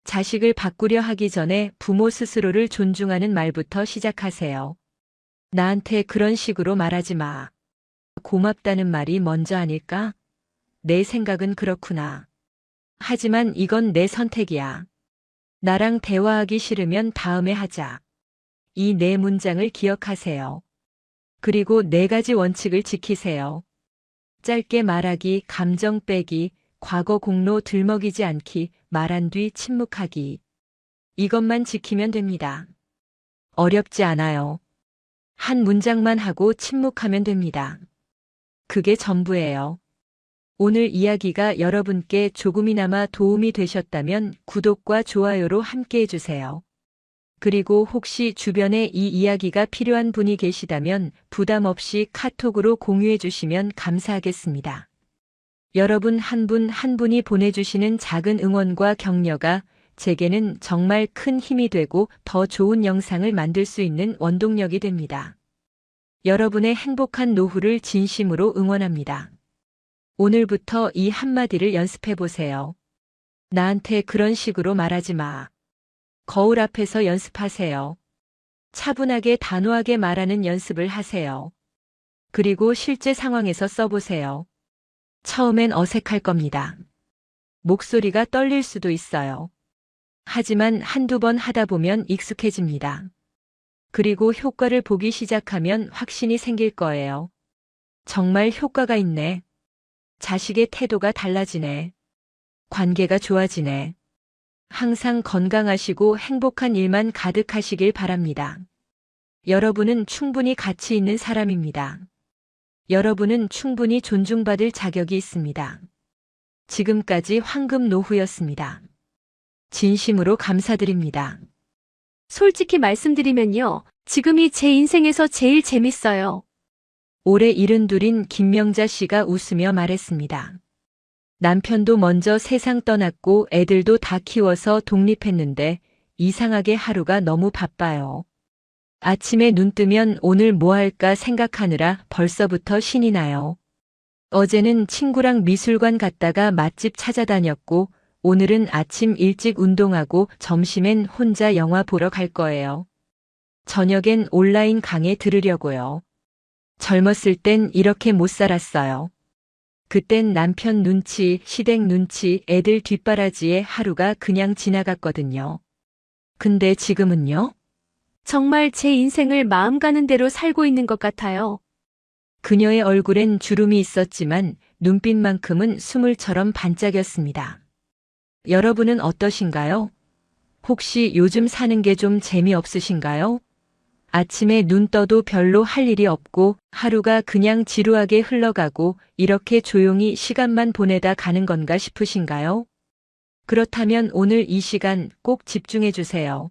B: 자식을 바꾸려 하기 전에 부모 스스로를 존중하는 말부터 시작하세요. 나한테 그런 식으로 말하지 마. 고맙다는 말이 먼저 아닐까? 내 생각은 그렇구나. 하지만 이건 내 선택이야. 나랑 대화하기 싫으면 다음에 하자. 이 네 문장을 기억하세요. 그리고 4가지 원칙을 지키세요. 짧게 말하기, 감정 빼기, 과거 공로 들먹이지 않기, 말한 뒤 침묵하기. 이것만 지키면 됩니다. 어렵지 않아요. 한 문장만 하고 침묵하면 됩니다. 그게 전부예요. 오늘 이야기가 여러분께 조금이나마 도움이 되셨다면 구독과 좋아요로 함께 해주세요. 그리고 혹시 주변에 이 이야기가 필요한 분이 계시다면 부담 없이 카톡으로 공유해 주시면 감사하겠습니다. 여러분 한 분 한 분이 보내주시는 작은 응원과 격려가 제게는 정말 큰 힘이 되고 더 좋은 영상을 만들 수 있는 원동력이 됩니다. 여러분의 행복한 노후를 진심으로 응원합니다. 오늘부터 이 한마디를 연습해 보세요. 나한테 그런 식으로 말하지 마. 거울 앞에서 연습하세요. 차분하게 단호하게 말하는 연습을 하세요. 그리고 실제 상황에서 써보세요. 처음엔 어색할 겁니다. 목소리가 떨릴 수도 있어요. 하지만 한두 번 하다 보면 익숙해집니다. 그리고 효과를 보기 시작하면 확신이 생길 거예요. 정말 효과가 있네. 자식의 태도가 달라지네. 관계가 좋아지네. 항상 건강하시고 행복한 일만 가득하시길 바랍니다. 여러분은 충분히 가치 있는 사람입니다. 여러분은 충분히 존중받을 자격이 있습니다. 지금까지 황금 노후였습니다. 진심으로 감사드립니다.
D: 솔직히 말씀드리면요. 지금이 제 인생에서 제일 재밌어요.
B: 올해 72인 김명자 씨가 웃으며 말했습니다. 남편도 먼저 세상 떠났고 애들도 다 키워서 독립했는데 이상하게 하루가 너무 바빠요. 아침에 눈 뜨면 오늘 뭐 할까 생각하느라 벌써부터 신이 나요. 어제는 친구랑 미술관 갔다가 맛집 찾아다녔고 오늘은 아침 일찍 운동하고 점심엔 혼자 영화 보러 갈 거예요. 저녁엔 온라인 강의 들으려고요. 젊었을 땐 이렇게 못 살았어요. 그땐 남편 눈치, 시댁 눈치, 애들 뒷바라지에 하루가 그냥 지나갔거든요. 근데 지금은요?
D: 정말 제 인생을 마음 가는 대로 살고 있는 것 같아요.
B: 그녀의 얼굴엔 주름이 있었지만 눈빛만큼은 수물처럼 반짝였습니다. 여러분은 어떠신가요? 혹시 요즘 사는 게 좀 재미없으신가요? 아침에 눈 떠도 별로 할 일이 없고 하루가 그냥 지루하게 흘러가고 이렇게 조용히 시간만 보내다 가는 건가 싶으신가요? 그렇다면 오늘 이 시간 꼭 집중해 주세요.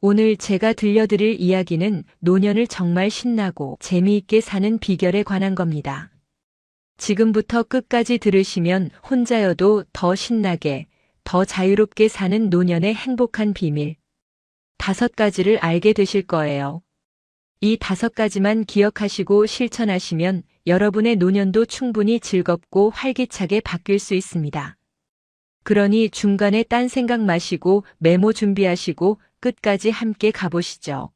B: 오늘 제가 들려드릴 이야기는 노년을 정말 신나고 재미있게 사는 비결에 관한 겁니다. 지금부터 끝까지 들으시면 혼자여도 더 신나게, 더 자유롭게 사는 노년의 행복한 비밀 5가지를 알게 되실 거예요. 이 5가지만 기억하시고 실천하시면 여러분의 노년도 충분히 즐겁고 활기차게 바뀔 수 있습니다. 그러니 중간에 딴 생각 마시고 메모 준비하시고 끝까지 함께 가보시죠.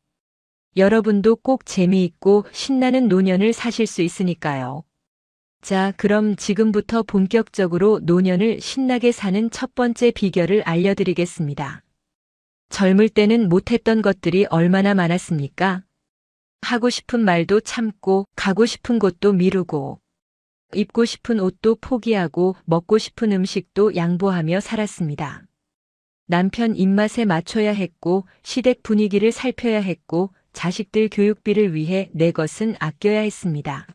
B: 여러분도 꼭 재미있고 신나는 노년을 사실 수 있으니까요. 자, 그럼 지금부터 본격적으로 노년을 신나게 사는 첫 번째 비결을 알려드리겠습니다. 젊을 때는 못했던 것들이 얼마나 많았습니까? 하고 싶은 말도 참고, 가고 싶은 곳도 미루고, 입고 싶은 옷도 포기하고, 먹고 싶은 음식도 양보하며 살았습니다. 남편 입맛에 맞춰야 했고, 시댁 분위기를 살펴야 했고, 자식들 교육비를 위해 내 것은 아껴야 했습니다.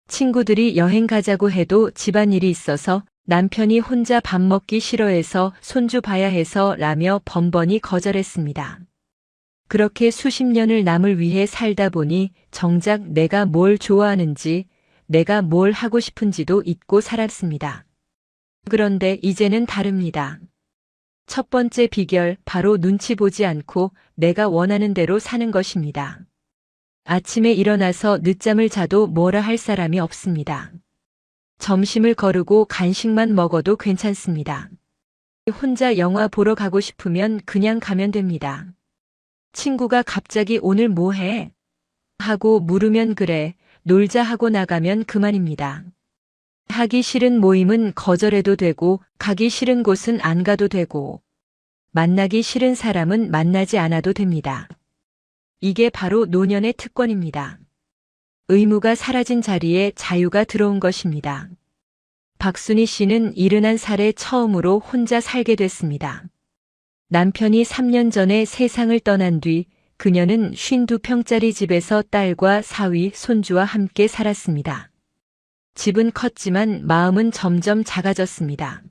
B: 친구들이 여행 가자고 해도 집안일이 있어서 남편이 혼자 밥 먹기 싫어해서 손주 봐야 해서 라며 번번이 거절했습니다. 그렇게 수십 년을 남을 위해 살다 보니 정작 내가 뭘 좋아하는지, 내가 뭘 하고 싶은지도 잊고 살았습니다. 그런데 이제는 다릅니다. 첫 번째 비결, 바로 눈치 보지 않고 내가 원하는 대로 사는 것입니다. 아침에 일어나서 늦잠을 자도 뭐라 할 사람이 없습니다. 점심을 거르고 간식만 먹어도 괜찮습니다. 혼자 영화 보러 가고 싶으면 그냥 가면 됩니다. 친구가 갑자기 오늘 뭐 해? 하고 물으면 그래, 놀자 하고 나가면 그만입니다. 하기 싫은 모임은 거절해도 되고, 가기 싫은 곳은 안 가도 되고, 만나기 싫은 사람은 만나지 않아도 됩니다. 이게 바로 노년의 특권입니다. 의무가 사라진 자리에 자유가 들어온 것입니다. 박순희 씨는 71살에 처음으로 혼자 살게 됐습니다. 남편이 3년 전에 세상을 떠난 뒤 그녀는 52평짜리 집에서 딸과 사위, 손주와 함께 살았습니다. 집은 컸지만 마음은 점점 작아졌습니다.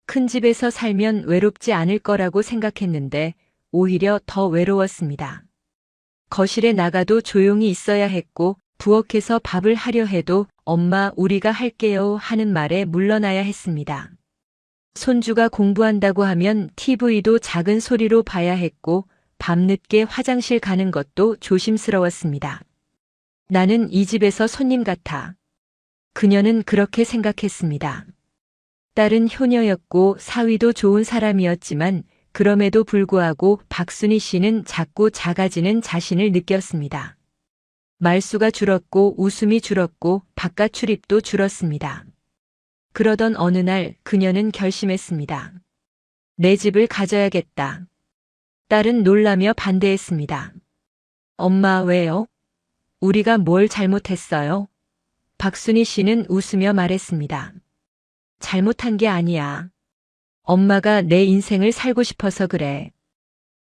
B: 큰 집에서 살면 외롭지 않을 거라고 생각했는데 오히려 더 외로웠습니다. 거실에 나가도 조용히 있어야 했고 부엌에서 밥을 하려 해도 엄마 우리가 할게요 하는 말에 물러나야 했습니다. 손주가 공부한다고 하면 TV도 작은 소리로 봐야 했고 밤늦게 화장실 가는 것도 조심스러웠습니다. 나는 이 집에서 손님 같아. 그녀는 그렇게 생각했습니다. 딸은 효녀였고 사위도 좋은 사람이었지만 그럼에도 불구하고 박순희 씨는 자꾸 작아지는 자신을 느꼈습니다. 말수가 줄었고 웃음이 줄었고 바깥 출입도 줄었습니다. 그러던 어느 날 그녀는 결심했습니다. 내 집을 가져야겠다. 딸은 놀라며 반대했습니다. 엄마 왜요? 우리가 뭘 잘못했어요? 박순희 씨는 웃으며 말했습니다. 잘못한 게 아니야. 엄마가 내 인생을 살고 싶어서 그래.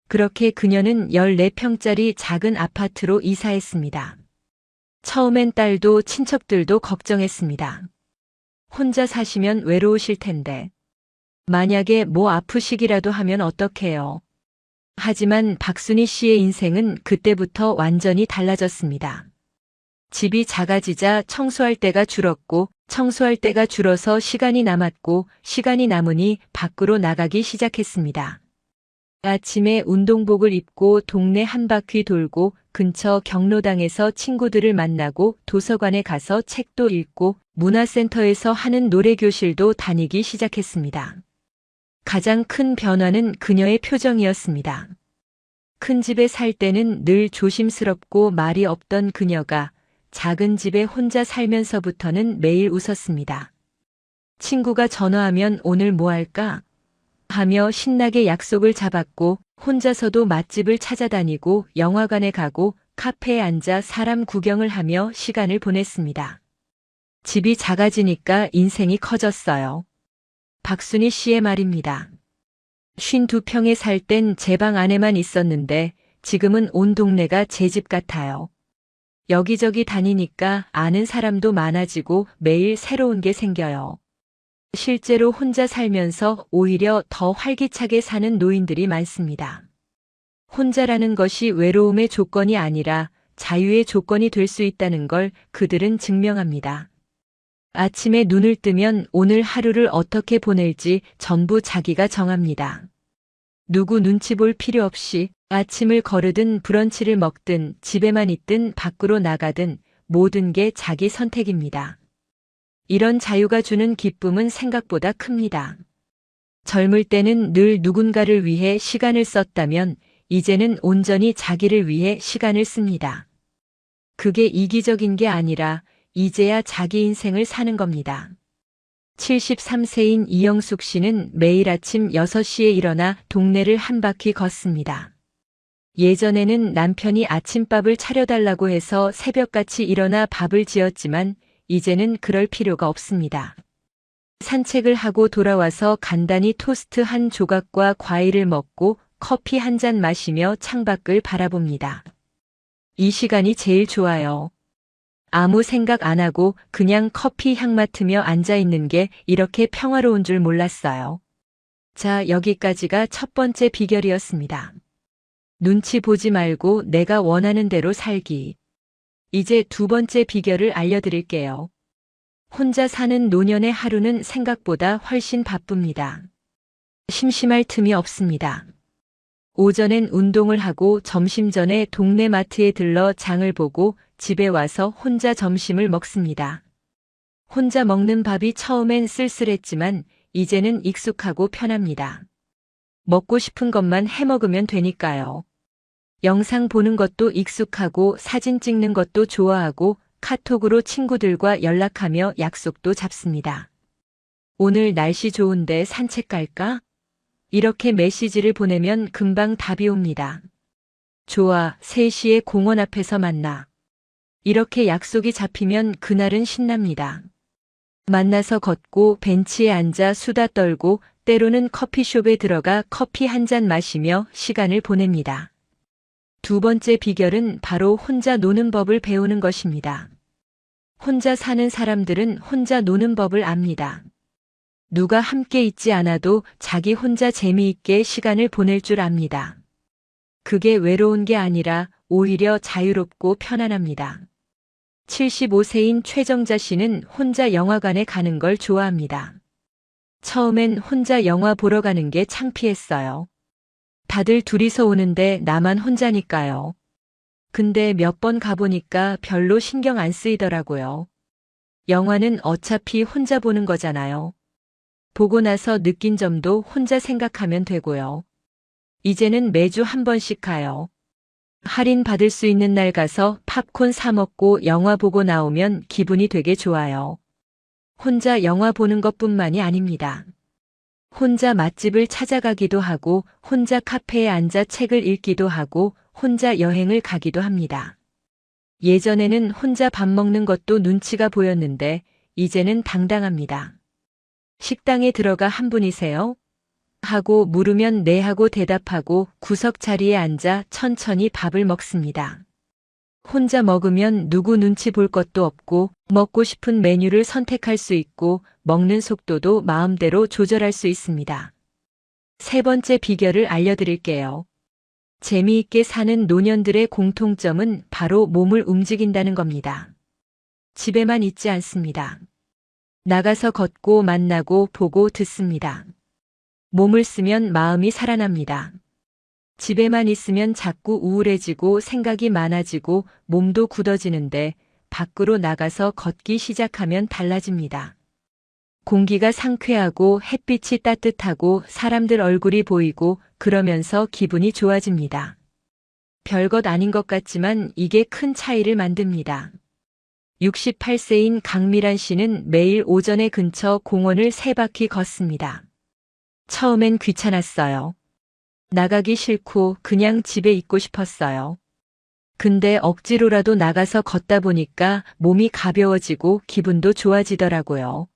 B: 그렇게 그녀는 14평짜리 작은 아파트로 이사했습니다. 처음엔 딸도 친척들도 걱정했습니다. 혼자 사시면 외로우실 텐데. 만약에 뭐 아프시기라도 하면 어떡해요. 하지만 박순희 씨의 인생은 그때부터 완전히 달라졌습니다. 집이 작아지자 청소할 때가 줄었고 청소할 때가 줄어서 시간이 남았고 시간이 남으니 밖으로 나가기 시작했습니다. 아침에 운동복을 입고 동네 한 바퀴 돌고 근처 경로당에서 친구들을 만나고 도서관에 가서 책도 읽고 문화센터에서 하는 노래교실도 다니기 시작했습니다. 가장 큰 변화는 그녀의 표정이었습니다. 큰 집에 살 때는 늘 조심스럽고 말이 없던 그녀가 작은 집에 혼자 살면서부터는 매일 웃었습니다. 친구가 전화하면 오늘 뭐 할까? 하며 신나게 약속을 잡았고 혼자서도 맛집을 찾아다니고 영화관에 가고 카페에 앉아 사람 구경을 하며 시간을 보냈습니다. 집이 작아지니까 인생이 커졌어요. 박순희 씨의 말입니다. 52평에 살 땐 제 방 안에만 있었는데 지금은 온 동네가 제 집 같아요. 여기저기 다니니까 아는 사람도 많아지고 매일 새로운 게 생겨요. 실제로 혼자 살면서 오히려 더 활기차게 사는 노인들이 많습니다. 혼자라는 것이 외로움의 조건이 아니라 자유의 조건이 될 수 있다는 걸 그들은 증명합니다. 아침에 눈을 뜨면 오늘 하루를 어떻게 보낼지 전부 자기가 정합니다. 누구 눈치 볼 필요 없이 아침을 거르든 브런치를 먹든 집에만 있든 밖으로 나가든 모든 게 자기 선택입니다. 이런 자유가 주는 기쁨은 생각보다 큽니다. 젊을 때는 늘 누군가를 위해 시간을 썼다면 이제는 온전히 자기를 위해 시간을 씁니다. 그게 이기적인 게 아니라 이제야 자기 인생을 사는 겁니다. 73세인 이영숙 씨는 매일 아침 6시에 일어나 동네를 한 바퀴 걷습니다. 예전에는 남편이 아침밥을 차려달라고 해서 새벽같이 일어나 밥을 지었지만 이제는 그럴 필요가 없습니다. 산책을 하고 돌아와서 간단히 토스트 한 조각과 과일을 먹고 커피 한 잔 마시며 창밖을 바라봅니다. 이 시간이 제일 좋아요. 아무 생각 안 하고 그냥 커피 향 맡으며 앉아 있는 게 이렇게 평화로운 줄 몰랐어요. 자, 여기까지가 첫 번째 비결이었습니다. 눈치 보지 말고 내가 원하는 대로 살기. 이제 두 번째 비결을 알려드릴게요. 혼자 사는 노년의 하루는 생각보다 훨씬 바쁩니다. 심심할 틈이 없습니다. 오전엔 운동을 하고 점심 전에 동네 마트에 들러 장을 보고 집에 와서 혼자 점심을 먹습니다. 혼자 먹는 밥이 처음엔 쓸쓸했지만 이제는 익숙하고 편합니다. 먹고 싶은 것만 해 먹으면 되니까요. 영상 보는 것도 익숙하고 사진 찍는 것도 좋아하고 카톡으로 친구들과 연락하며 약속도 잡습니다. 오늘 날씨 좋은데 산책 갈까? 이렇게 메시지를 보내면 금방 답이 옵니다. 좋아, 3시에 공원 앞에서 만나. 이렇게 약속이 잡히면 그날은 신납니다. 만나서 걷고 벤치에 앉아 수다 떨고 때로는 커피숍에 들어가 커피 한 잔 마시며 시간을 보냅니다. 두 번째 비결은 바로 혼자 노는 법을 배우는 것입니다. 혼자 사는 사람들은 혼자 노는 법을 압니다. 누가 함께 있지 않아도 자기 혼자 재미있게 시간을 보낼 줄 압니다. 그게 외로운 게 아니라 오히려 자유롭고 편안합니다. 75세인 최정자 씨는 혼자 영화관에 가는 걸 좋아합니다. 처음엔 혼자 영화 보러 가는 게 창피했어요. 다들 둘이서 오는데 나만 혼자니까요. 근데 몇 번 가보니까 별로 신경 안 쓰이더라고요. 영화는 어차피 혼자 보는 거잖아요. 보고 나서 느낀 점도 혼자 생각하면 되고요. 이제는 매주 한 번씩 가요. 할인 받을 수 있는 날 가서 팝콘 사 먹고 영화 보고 나오면 기분이 되게 좋아요. 혼자 영화 보는 것뿐만이 아닙니다. 혼자 맛집을 찾아가기도 하고, 혼자 카페에 앉아 책을 읽기도 하고, 혼자 여행을 가기도 합니다. 예전에는 혼자 밥 먹는 것도 눈치가 보였는데, 이제는 당당합니다. 식당에 들어가 한 분이세요? 하고 물으면 네 하고 대답하고 구석 자리에 앉아 천천히 밥을 먹습니다. 혼자 먹으면 누구 눈치 볼 것도 없고 먹고 싶은 메뉴를 선택할 수 있고 먹는 속도도 마음대로 조절할 수 있습니다. 세 번째 비결을 알려드릴게요. 재미있게 사는 노년들의 공통점은 바로 몸을 움직인다는 겁니다. 집에만 있지 않습니다. 나가서 걷고 만나고 보고 듣습니다. 몸을 쓰면 마음이 살아납니다. 집에만 있으면 자꾸 우울해지고 생각이 많아지고 몸도 굳어지는데 밖으로 나가서 걷기 시작하면 달라집니다. 공기가 상쾌하고 햇빛이 따뜻하고 사람들 얼굴이 보이고 그러면서 기분이 좋아집니다. 별것 아닌 것 같지만 이게 큰 차이를 만듭니다. 68세인 강미란 씨는 매일 오전에 근처 공원을 3바퀴 걷습니다. 처음엔 귀찮았어요. 나가기 싫고 그냥 집에 있고 싶었어요. 근데 억지로라도 나가서 걷다 보니까 몸이 가벼워지고 기분도 좋아지더라고요.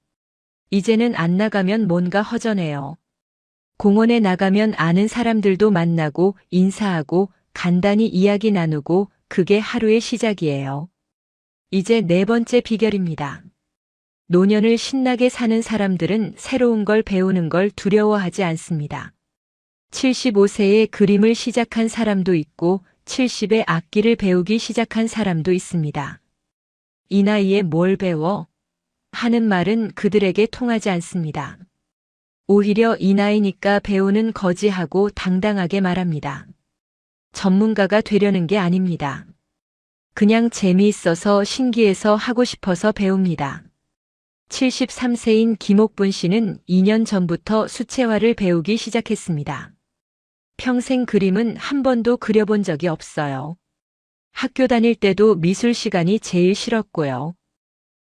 B: 이제는 안 나가면 뭔가 허전해요. 공원에 나가면 아는 사람들도 만나고 인사하고 간단히 이야기 나누고 그게 하루의 시작이에요. 이제 네 번째 비결입니다. 노년을 신나게 사는 사람들은 새로운 걸 배우는 걸 두려워하지 않습니다. 75세에 그림을 시작한 사람도 있고 70에 악기를 배우기 시작한 사람도 있습니다. 이 나이에 뭘 배워? 하는 말은 그들에게 통하지 않습니다. 오히려 이 나이니까 배우는 거지하고 당당하게 말합니다. 전문가가 되려는 게 아닙니다. 그냥 재미있어서 신기해서 하고 싶어서 배웁니다. 73세인 김옥분 씨는 2년 전부터 수채화를 배우기 시작했습니다. 평생 그림은 한 번도 그려본 적이 없어요. 학교 다닐 때도 미술 시간이 제일 싫었고요.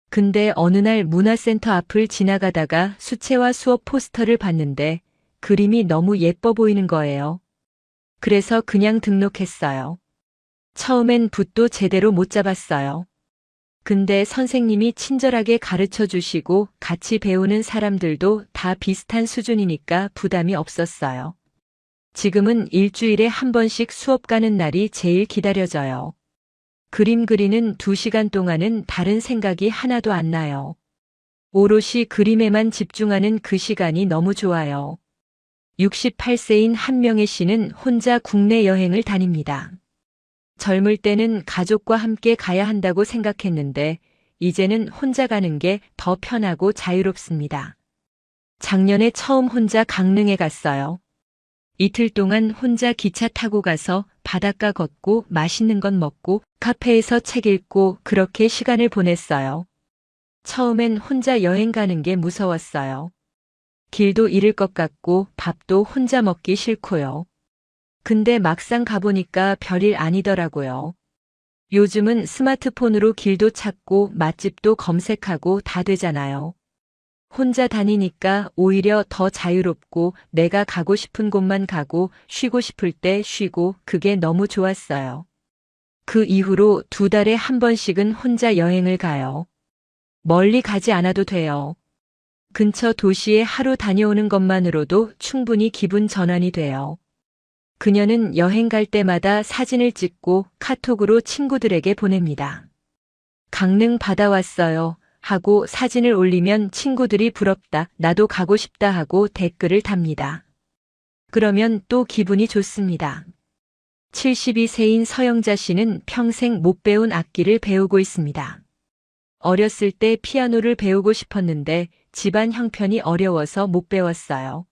B: 근데 어느 날 문화센터 앞을 지나가다가 수채화 수업 포스터를 봤는데 그림이 너무 예뻐 보이는 거예요. 그래서 그냥 등록했어요. 처음엔 붓도 제대로 못 잡았어요. 근데 선생님이 친절하게 가르쳐 주시고 같이 배우는 사람들도 다 비슷한 수준이니까 부담이 없었어요. 지금은 일주일에 한 번씩 수업 가는 날이 제일 기다려져요. 그림 그리는 2시간 동안은 다른 생각이 하나도 안 나요. 오롯이 그림에만 집중하는 그 시간이 너무 좋아요. 68세인 한명애 씨는 혼자 국내 여행을 다닙니다. 젊을 때는 가족과 함께 가야 한다고 생각했는데 이제는 혼자 가는 게 더 편하고 자유롭습니다. 작년에 처음 혼자 강릉에 갔어요. 이틀 동안 혼자 기차 타고 가서 바닷가 걷고 맛있는 건 먹고 카페에서 책 읽고 그렇게 시간을 보냈어요. 처음엔 혼자 여행 가는 게 무서웠어요. 길도 잃을 것 같고 밥도 혼자 먹기 싫고요. 근데 막상 가보니까 별일 아니더라고요. 요즘은 스마트폰으로 길도 찾고 맛집도 검색하고 다 되잖아요. 혼자 다니니까 오히려 더 자유롭고 내가 가고 싶은 곳만 가고 쉬고 싶을 때 쉬고 그게 너무 좋았어요. 그 이후로 2달에 한 번씩은 혼자 여행을 가요. 멀리 가지 않아도 돼요. 근처 도시에 하루 다녀오는 것만으로도 충분히 기분 전환이 돼요. 그녀는 여행 갈 때마다 사진을 찍고 카톡으로 친구들에게 보냅니다. 강릉 바다 왔어요 하고 사진을 올리면 친구들이 부럽다, 나도 가고 싶다 하고 댓글을 답니다. 그러면 또 기분이 좋습니다. 72세인 서영자 씨는 평생 못 배운 악기를 배우고 있습니다. 어렸을 때 피아노를 배우고 싶었는데 집안 형편이 어려워서 못 배웠어요.